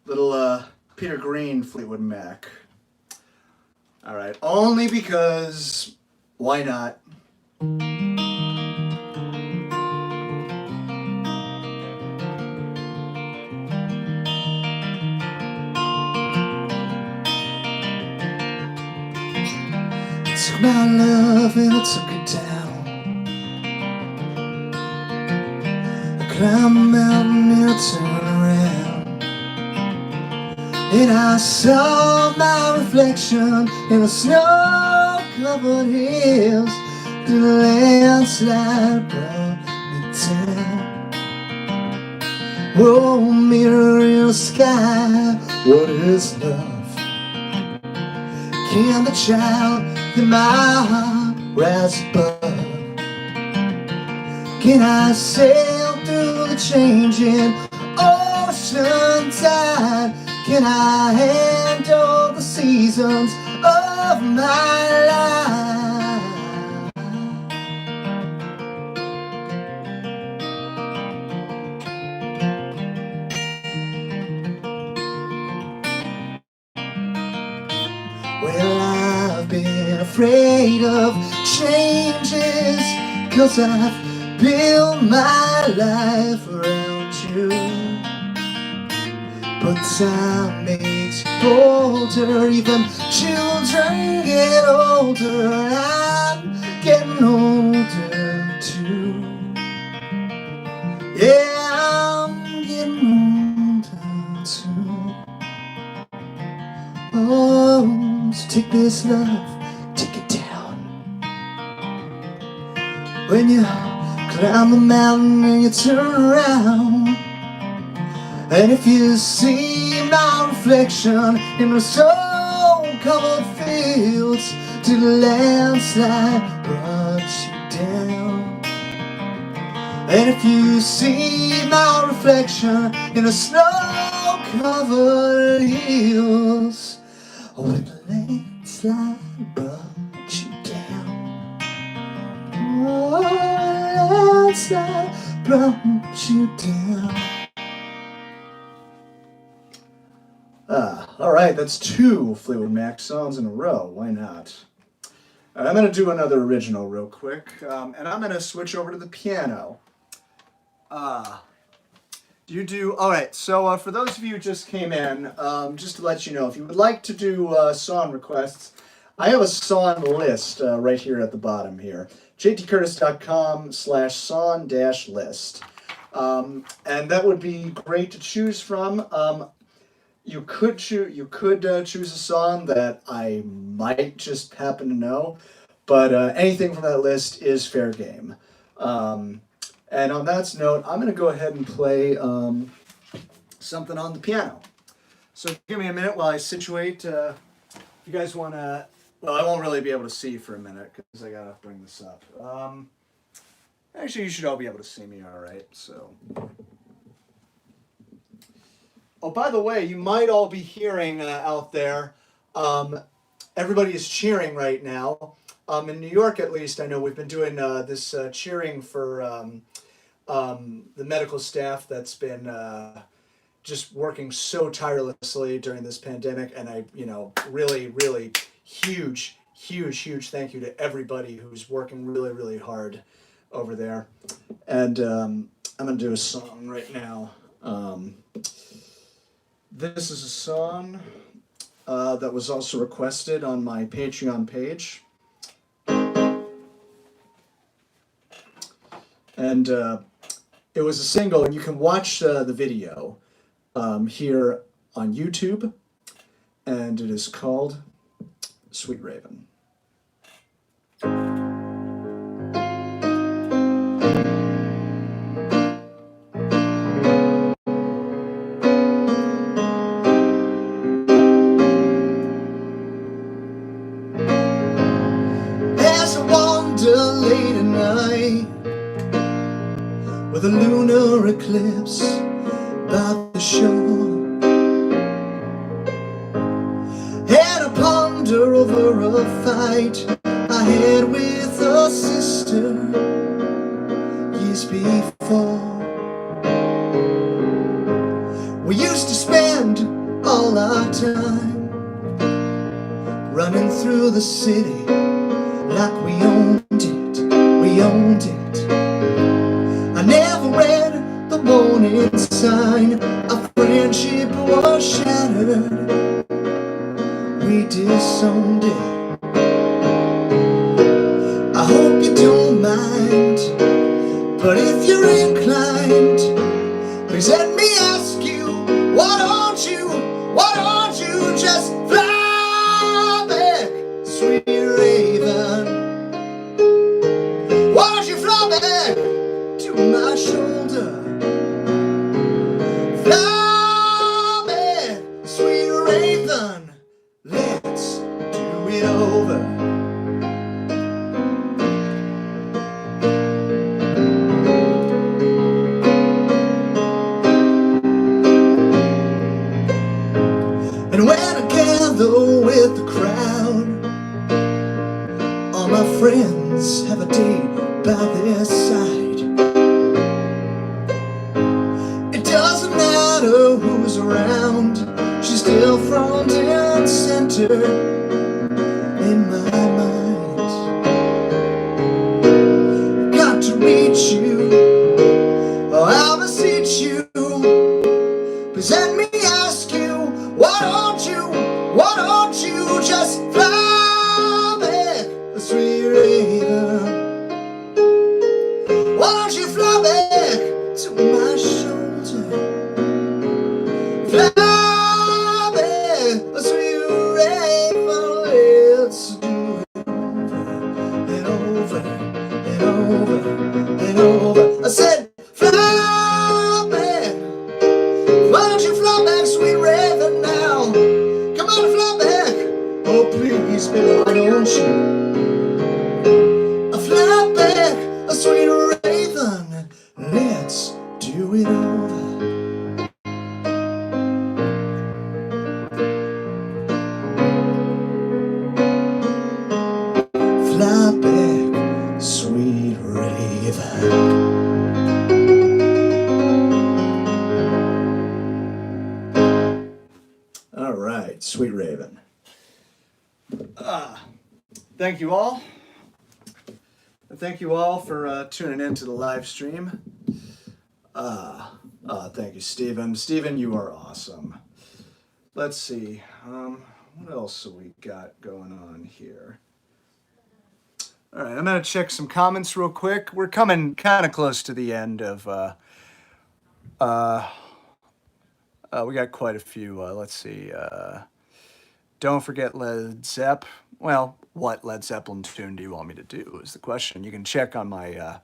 little Peter Green, Fleetwood Mac. All right, only because why not? Took my love and I took it down. I climbed the mountain and I turned around, and I saw my reflection in the snow-covered hills. The landslide brought me down. Oh, mirror in the sky, what is love? Can the child in my heart rise above? Can I sail through the changing ocean tide? Can I handle the seasons of my life? Well, I've been afraid of changes, 'cause I've built my life around you. But time makes you older, even children get older, and I'm getting older too. Yeah, I'm getting older too. Oh, so take this love, take it down. When you climb the mountain and you turn around, and if you see my reflection in the snow-covered fields, till the landslide brought you down. And if you see my reflection in the snow-covered hills, oh, the landslide brought you down. Oh, the landslide brought you down. All right, that's 2 Fleetwood Mac songs in a row. Why not? All right, I'm going to do another original real quick, and I'm going to switch over to the piano. All right, so for those of you who just came in, just to let you know, if you would like to do song requests, I have a song list right here at the bottom here, jtcurtis.com/song-list. And that would be great to choose from. You could choose a song that I might just happen to know, but anything from that list is fair game. And on that note, I'm going to go ahead and play something on the piano. So give me a minute while I situate. If you guys want to, well, I won't really be able to see for a minute because I got to bring this up. Actually, you should all be able to see me all right, so. Oh, by the way, you might all be hearing out there, everybody is cheering right now. In New York, at least, I know we've been doing this cheering for the medical staff that's been just working so tirelessly during this pandemic. And I, really, really huge, huge, huge thank you to everybody who's working really, really hard over there. And I'm going to do a song right now. This is a song that was also requested on my Patreon page. And it was a single, and you can watch the video here on YouTube. And it is called Sweet Raven. As I wander late at night with a lunar eclipse by the shore, and I ponder over a fight I had with a sister years before. We used to spend all our time running through the city like we owned it. I never read the warning sign. Our friendship was shattered. We disowned it. I hope you don't mind, but if you're inclined, please let me ask you, why don't you just fly back, sweet raven? Why don't you fly back to my shoulder? Fly back, sweet raven, let's do it over. And when I gather with the crowd, all my friends have a date by their side. It doesn't matter who's around, she's still front and center in my mind. Got to reach you, oh I'll beseech you, please let me ask you, why don't you just fly back, sweet raven? Why don't you fly back to my shoulder? Fly back, sweet raven, let's do it over and over and over. I said, fly back. Why don't you fly back, sweet raven, now? Come on, fly back. Oh, please, baby, why don't you? Fly back, a sweet raven. Let's do it over. Fly back, sweet raven. All right, Sweet Raven. Thank you all. Thank you all for tuning in to the live stream. Thank you, Stephen. Stephen, you are awesome. Let's see. What else have we got going on here? All right, I'm going to check some comments real quick. We're coming kind of close to the end of... we got quite a few. Let's see. Don't forget Led Zepp. Well, what Led Zeppelin tune do you want me to do is the question. You can check on my...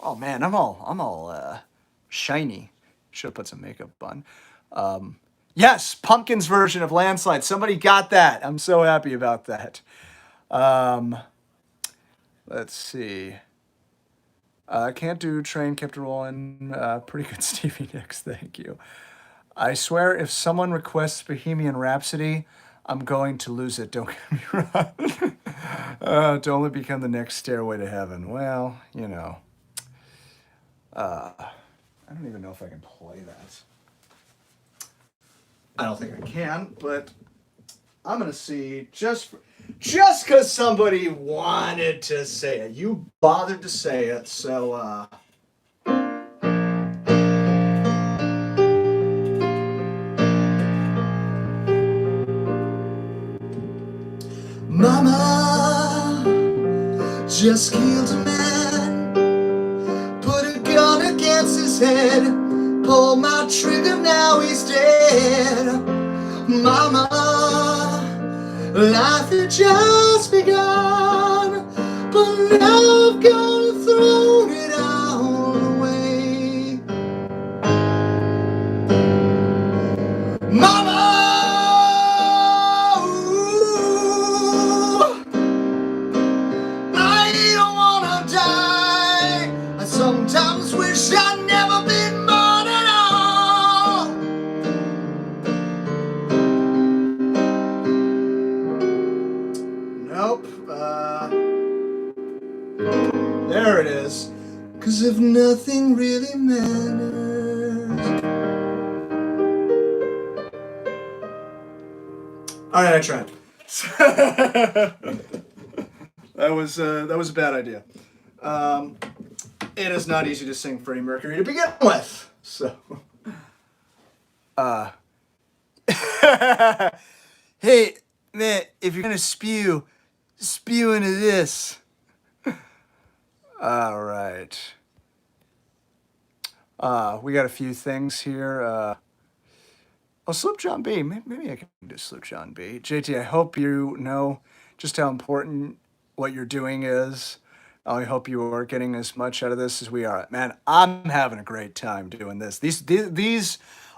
oh, man, I'm all shiny. Should have put some makeup on. Yes, Pumpkin's version of Landslide. Somebody got that. I'm so happy about that. Let's see. Can't do train, kept rolling. Pretty good Stevie Nicks, thank you. I swear if someone requests Bohemian Rhapsody, I'm going to lose it. Don't get me wrong. To only become the next stairway to heaven. Well, you know. I don't even know if I can play that. I don't think I can, but I'm going to see just because somebody wanted to say it. You bothered to say it, so Mama just killed a man, put a gun against his head, pulled my trigger, now he's dead. Mama, life had just begun, but now I've gone and thrown it all away. Mama, sometimes wish I'd never been born at all. Nope. There it is. 'Cause if nothing really matters. All right, I tried. That was a bad idea. It is not easy to sing Freddie Mercury to begin with, so. Hey, man, if you're gonna spew into this. All right. We got a few things here. Sloop John B. Maybe I can do Sloop John B. JT, I hope you know just how important what you're doing is. I hope you are getting as much out of this as we are. Man, I'm having a great time doing this.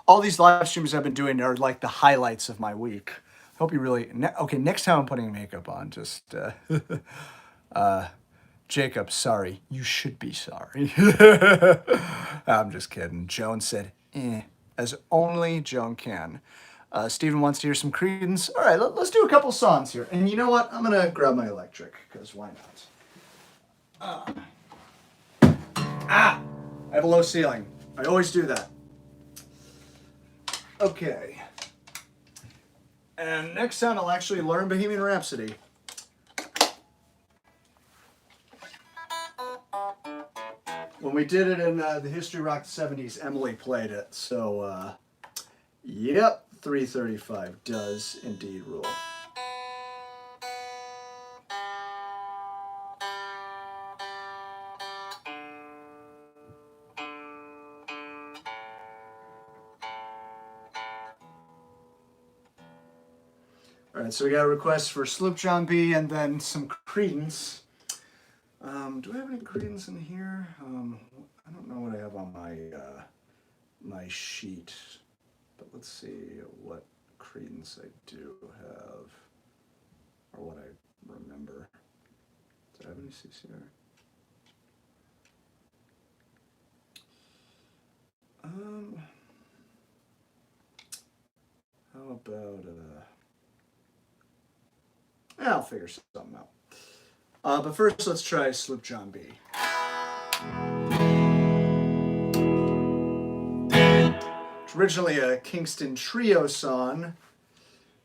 All these live streams I've been doing are like the highlights of my week. I hope you really. Okay, next time I'm putting makeup on, just Jacob, sorry. You should be sorry. I'm just kidding. Joan said, as only Joan can. Steven wants to hear some Creedence. All right, let's do a couple songs here. And you know what? I'm going to grab my electric, because why not? I have a low ceiling. I always do that. Okay. And next time I'll actually learn Bohemian Rhapsody. When we did it in the History Rock 70s, Emily played it. So, yep, 335 does indeed rule. All right, so we got a request for Sloop John B and then some Creedence. Do I have any Creedence in here? I don't know what I have on my my sheet, but let's see what Creedence I do have, or what I remember. Do I have any CCR? How about I'll figure something out. But first, let's try Sloop John B. It's originally a Kingston Trio song,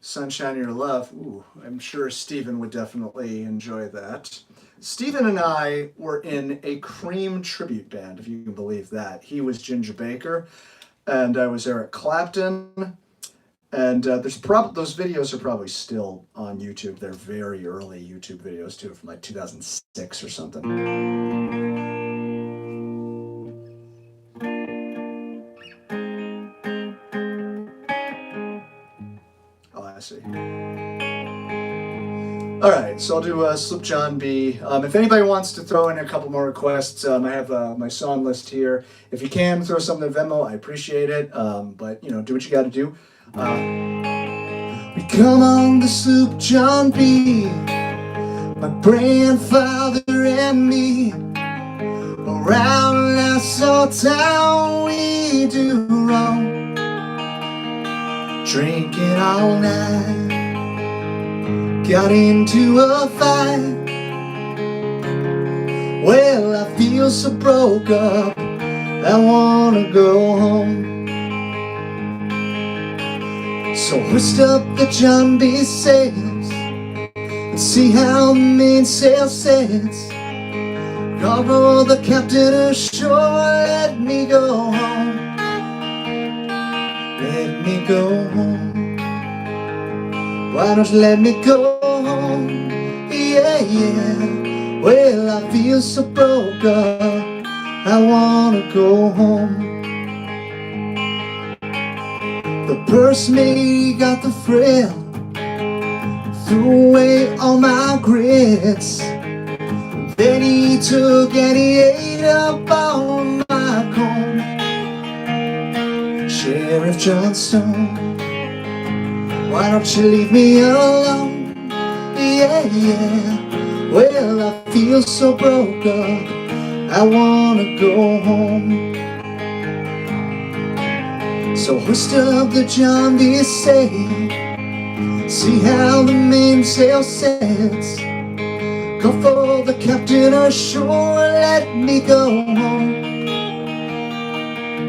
Sunshine of Your Love. Ooh, I'm sure Steven would definitely enjoy that. Steven and I were in a Cream tribute band, if you can believe that. He was Ginger Baker, and I was Eric Clapton. And those videos are probably still on YouTube. They're very early YouTube videos, too, from like 2006 or something. Oh, I see. All right, so I'll do Sloop John B. If anybody wants to throw in a couple more requests, I have my song list here. If you can, throw something to Venmo. I appreciate it. But, you know, do what you got to do. We come on the Sloop John B, my grandfather and me, Round Nassau town we do roam, drinking all night. Got into a fight. Well, I feel so broke up, I wanna go home. So hoist up the John B. sails and see how the mainsail sets. Call the captain ashore, let me go home. Let me go home. Why don't you let me go home? Yeah, yeah. Well, I feel so broke up, I wanna go home. The purse me got the frill, threw away all my grits. Then he took and he ate up all my corn. Sheriff Johnstone, why don't you leave me alone? Yeah, yeah. Well, I feel so broke up, I wanna go home. So hoist up the John B. sail, see how the mainsail sets. Call for the captain ashore, let me go home.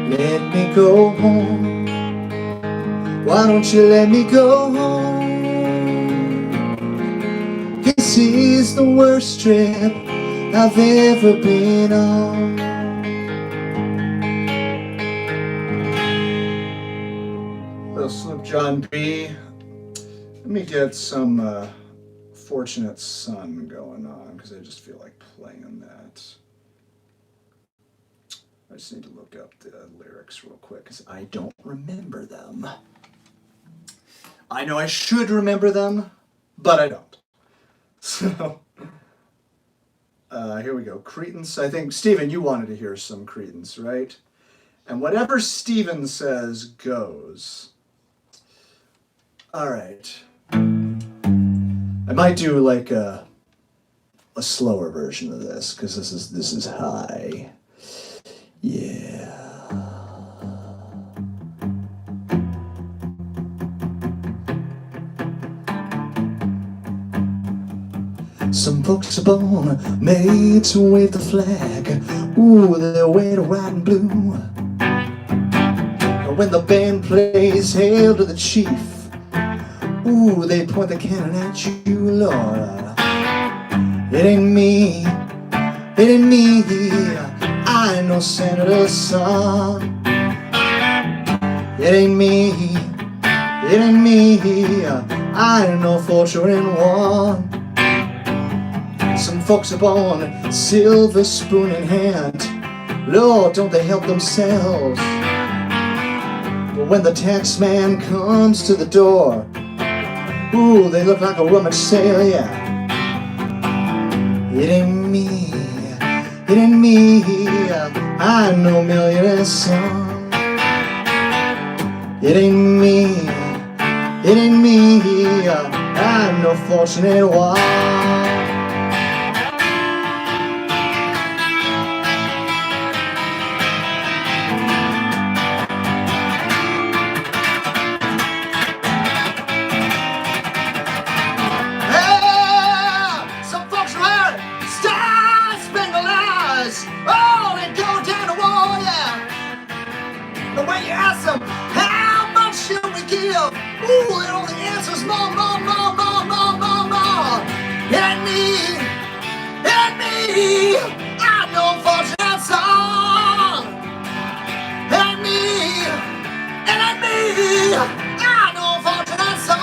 Let me go home. Why don't you let me go home? This is the worst trip I've ever been on. Little slip John B. Let me get some Fortunate Son going on, because I just feel like playing that. I just need to look up the lyrics real quick, because I don't remember them. I know I should remember them, but I don't. So, here we go. Creedence. I think, Steven, you wanted to hear some Creedence, right? And whatever Steven says goes. All right. I might do like a slower version of this, because this is high. Yeah. Some folks are born made to wave the flag. Ooh, they're way to white and blue. When the band plays Hail to the Chief, ooh, they point the cannon at you, Lord. It ain't me, it ain't me. I ain't no senator's son. It ain't me, it ain't me. I ain't no fortune one. Some folks are born silver spoon in hand. Lord, don't they help themselves? But when the tax man comes to the door, ooh, they look like a rummage sale, yeah. It ain't me, it ain't me. I know millionaire's son. It ain't me, it ain't me. I'm no fortunate one. Ooh, and all the answers more. It ain't me, it ain't me. I'm no fortunate son. It ain't me, it ain't me. I'm no fortunate son.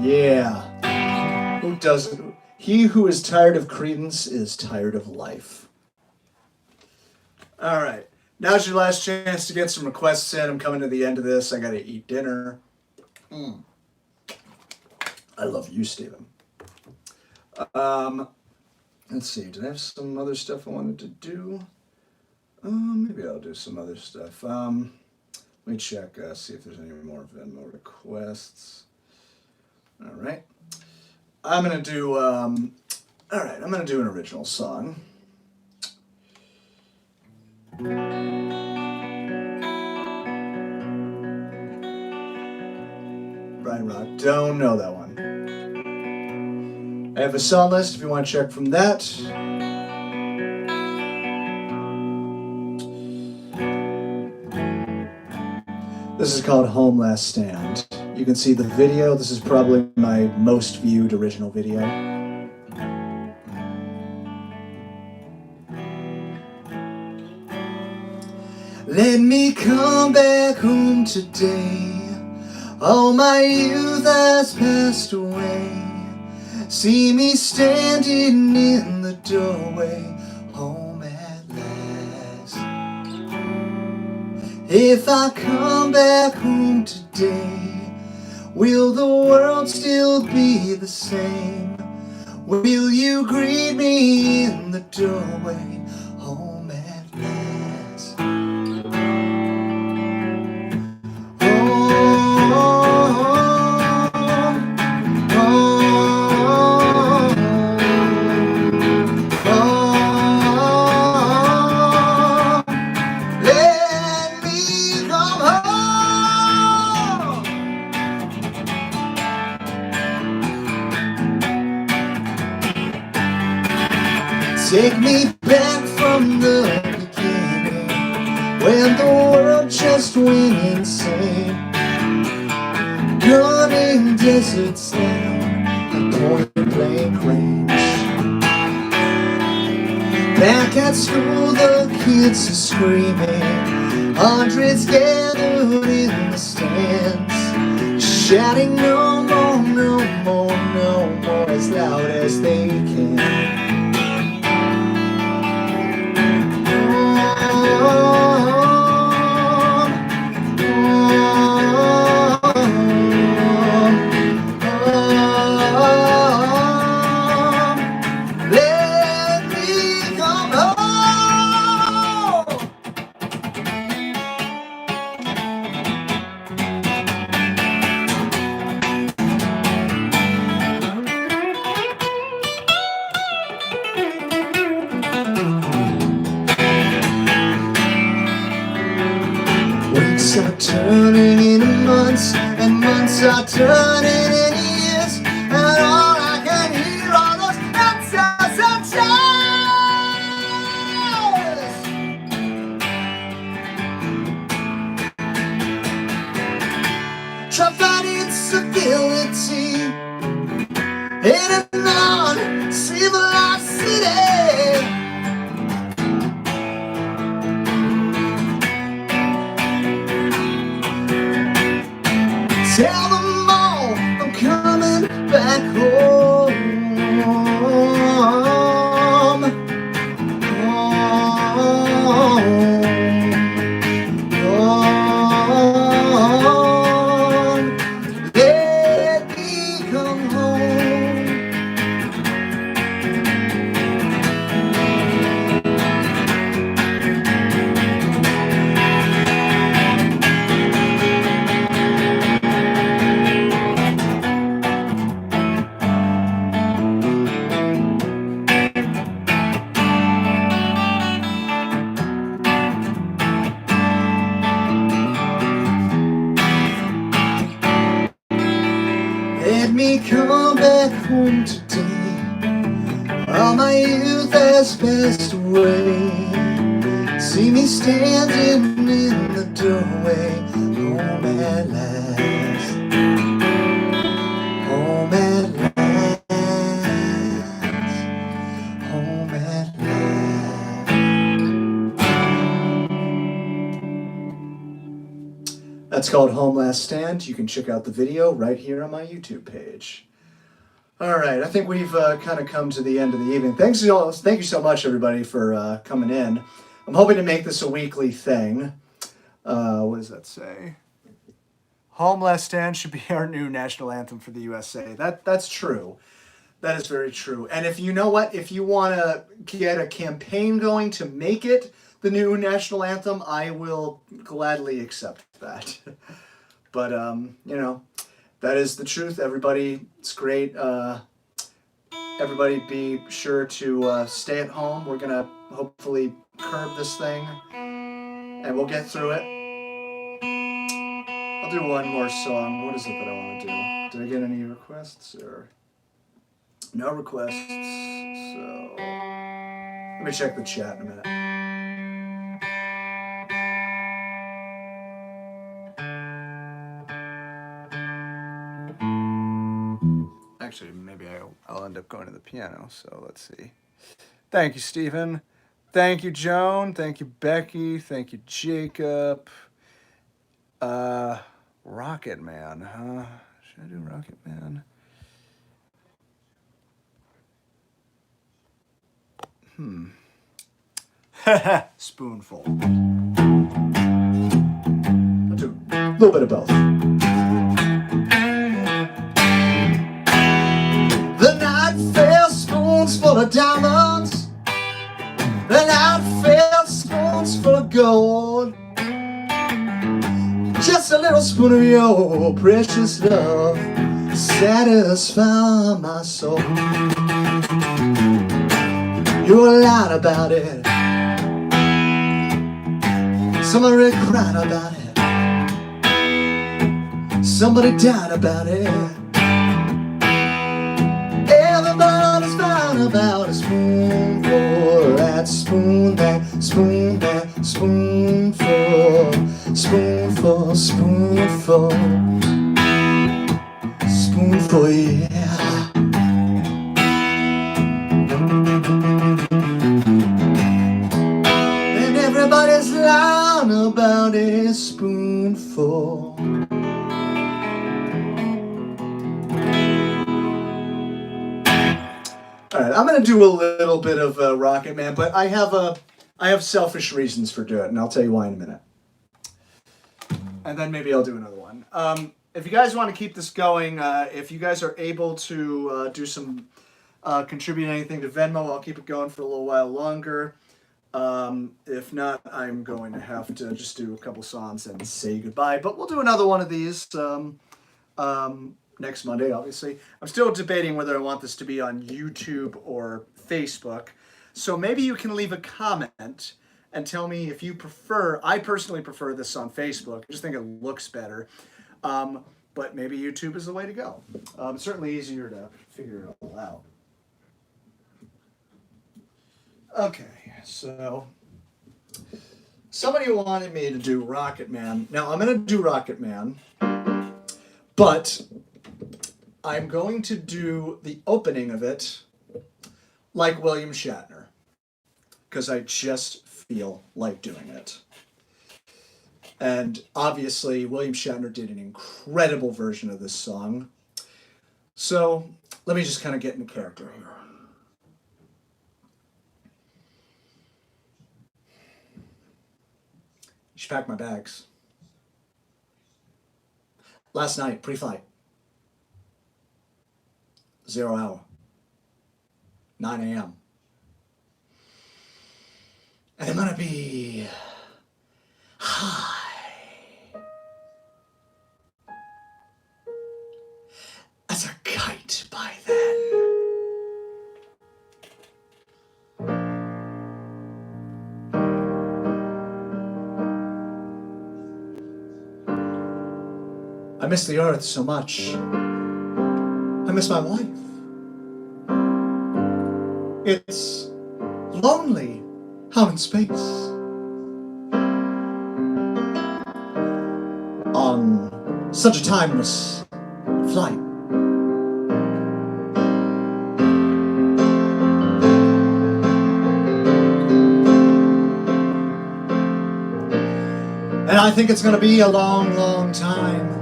Yeah. Who doesn't? He who is tired of Creedence is tired of life. All right. Now's your last chance to get some requests in. I'm coming to the end of this. I got to eat dinner. I love you, Steven. Let's see. Did I have some other stuff I wanted to do? Maybe I'll do some other stuff. Let me check, see if there's any more Venmo requests. All right. I'm going to do, all right, I'm going to do an original song. Brian Rock, don't know that one. I have a song list if you want to check from that. This is called Home Last Stand. You can see the video. This is probably my most viewed original video. Let me come back home today. All my youth has passed away. See me standing in the doorway, home at last. If I come back home today, will the world still be the same? Will you greet me in the doorway, home at last? Take me back from the beginning, when the world just went insane. Gunning deserts down a point-blank range. Back at school the kids are screaming, hundreds gathered in the stands, shouting no more, no more, no more, as loud as they can. Weeks are turning into months, and months are turning into years, and all I can hear are those answers and tears. Try finding civility in a non-civilized city. Tell them all I'm coming back home. Let me come home. Let me come back home today. All my youth has passed away. See me standing in the doorway, home at last. Home at last. Home at last. That's called Home Last Stand. You can check out the video right here on my YouTube page. All right, I think we've kind of come to the end of the evening. Thank you so much, everybody, for coming in. I'm hoping to make this a weekly thing. What does that say? Home Last Stand should be our new national anthem for the USA. That's true. That is very true. And if you know what, if you want to get a campaign going to make it the new national anthem, I will gladly accept that. But, you know, that is the truth. Everybody, it's great. Everybody be sure to stay at home. We're going to hopefully curb this thing, and we'll get through it. I'll do one more song. What is it that I want to do? Did I get any requests? Or no requests. So let me check the chat in a minute. Actually, maybe I'll end up going to the piano, so let's see. Thank you, Stephen. Thank you, Joan. Thank you, Becky. Thank you, Jacob. Rocket Man, huh? Should I do Rocket Man? Spoonful. I'll do a little bit of both. The night fell spoons full of diamonds. The night fell spoons full of gold. Just a little spoon of your precious love satisfy my soul. You lied about it. Somebody cried about it. Somebody died about it. Everybody's fine about a spoonful. That spoon, that spoon, that spoonful. Spoonful, spoonful. Spoonful, yeah. And everybody's lying about a spoonful. All right, I'm gonna do a little bit of Rocket Man, but I have selfish reasons for doing it, and I'll tell you why in a minute. And then maybe I'll do another one. If you guys want to keep this going, if you guys are able to do some contribute anything to Venmo, I'll keep it going for a little while longer. If not, I'm going to have to just do a couple songs and say goodbye. But we'll do another one of these next Monday, obviously. I'm still debating whether I want this to be on YouTube or Facebook. So maybe you can leave a comment and tell me if you prefer. I personally prefer this on Facebook. I just think it looks better. But maybe YouTube is the way to go. It's certainly easier to figure it all out. Okay, so somebody wanted me to do Rocket Man. Now I'm going to do Rocket Man, but I'm going to do the opening of it like William Shatner, because I just feel like doing it. And obviously, William Shatner did an incredible version of this song. So let me just kind of get into character here. You should pack my bags. Last night, pre-flight. 0 hour. 9 a.m. And I'm gonna be high. As a kite by then. I miss the earth so much. I miss my wife. It's lonely out in space. On such a timeless flight. And I think it's gonna be a long, long time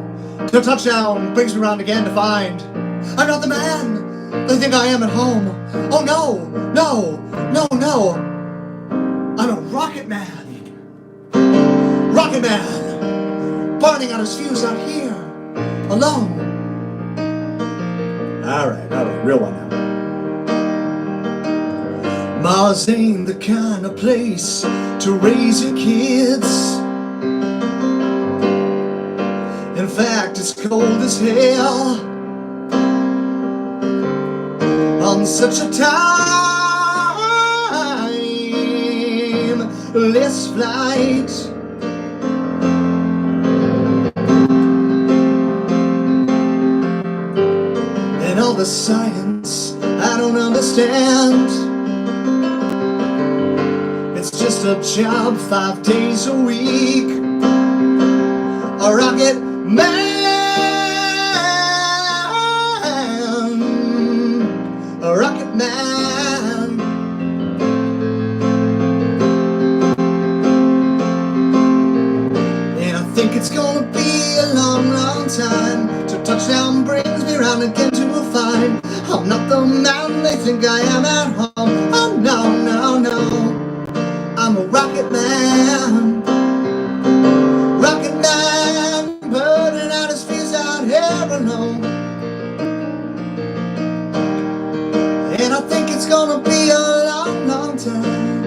till touchdown brings me round again to find I'm not the man they think I am at home. Oh no, no, no, no. I'm a rocket man. Rocket man. Burning out his fuse out here. Alone. Alright, that was a real one now. Mars ain't the kind of place to raise your kids. In fact, it's cold as hell on such a timeless flight. And all the science I don't understand. It's just a job 5 days a week. A rocket man, a rocket man. And I think it's gonna be a long, long time till touchdown brings me round again to a find I'm not the man they think I am at home. Oh no, no, no, I'm a rocket man. Rocket man, burning out his fears out here alone. And I think it's gonna be a long, long time.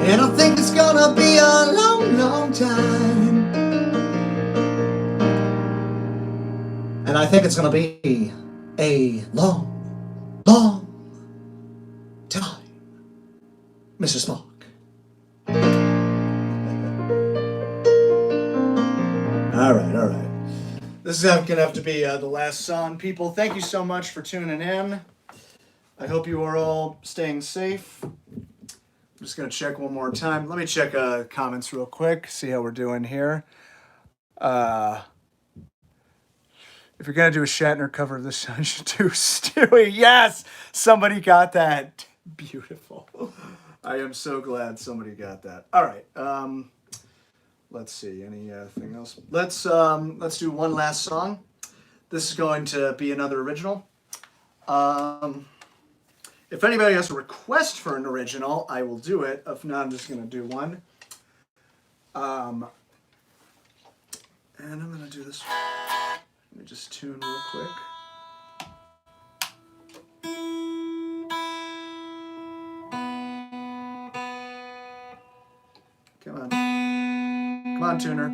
And I think it's gonna be a long, long time. And I think it's gonna be a long, long time, Mr. Spock. All right. This is going to have to be the last song. People, thank you so much for tuning in. I hope you are all staying safe. I'm just going to check one more time. Let me check comments real quick, see how we're doing here. If you're going to do a Shatner cover of this song, you should do Stewie. Yes! Somebody got that. Beautiful. I am so glad somebody got that. All right. Let's see, anything else? Let's do one last song. This is going to be another original. If anybody has a request for an original, I will do it. If not, I'm just going to do one. And I'm going to do this one. Let me just tune real quick. Come on. Come on, tuner.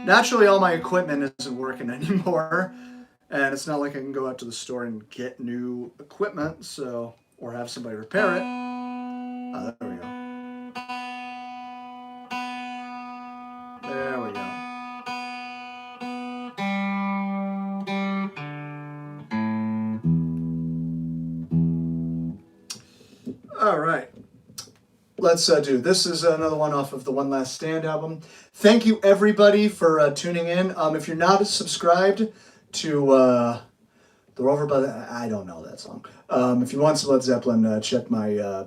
Naturally, all my equipment isn't working anymore, and it's not like I can go out to the store and get new equipment, so, or have somebody repair it. There we go. There we go. All right. Let's do. This is another one off of the One Last Stand album. Thank you, everybody, for tuning in. If you're not subscribed to the Rover by the... I don't know that song. If you want some Led Zeppelin, check my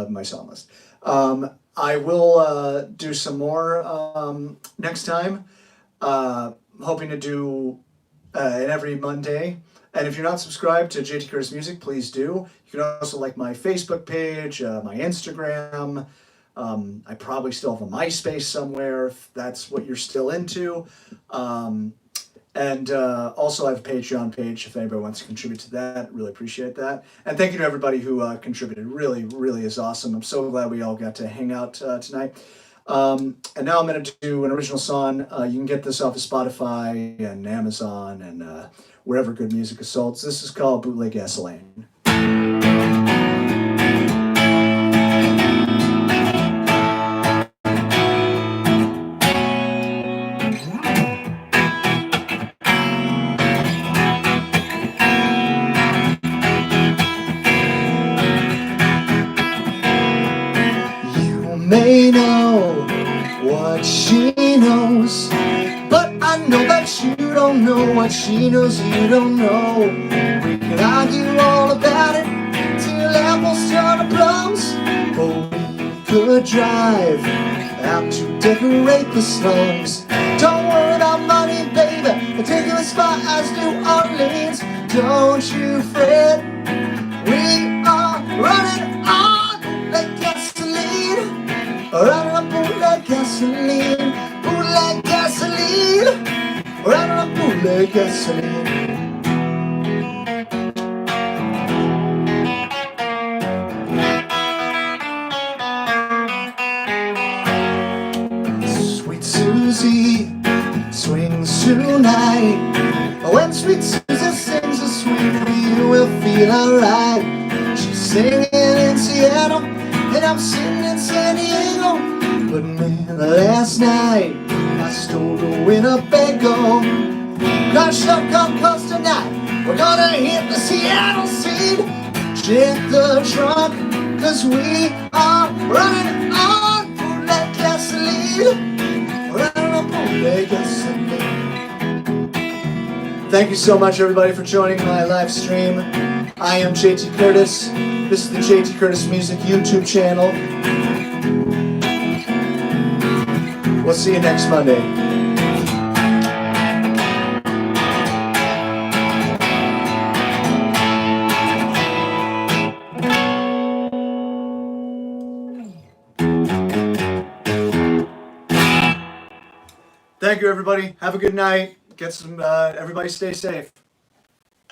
my song list. I will do some more next time. Hoping to do it every Monday. And if you're not subscribed to JT Curtis Music, please do. You can also like my Facebook page, my Instagram. I probably still have a MySpace somewhere if that's what you're still into. And also I have a Patreon page if anybody wants to contribute to that. Really appreciate that. And thank you to everybody who contributed. Really, really is awesome. I'm so glad we all got to hang out tonight. And now I'm going to do an original song. You can get this off of Spotify and Amazon and wherever good music is sold. So this is called Bootleg Gasoline. You may know what she knows, but I know that you don't know what she knows you don't know. We can argue all about it till apples turn to plums, or we could drive out to decorate the slums. Don't worry about money, baby, I'll take you as far as New Orleans. Don't you fret, we are running on like gasoline. Running on bootleg gasoline, bootleg gasoline. Running on bootleg gasoline. Last night I stole a Winnebago, crashed up on coast tonight. We're gonna hit the Seattle scene. Check the trunk, cause we are running on bootleg gasoline. Running on bootleg gasoline. Thank you so much, everybody, for joining my live stream. I am JT Curtis. This is the JT Curtis Music YouTube channel. We'll see you next Monday. Thank you, everybody. Have a good night. Get some. Everybody, stay safe.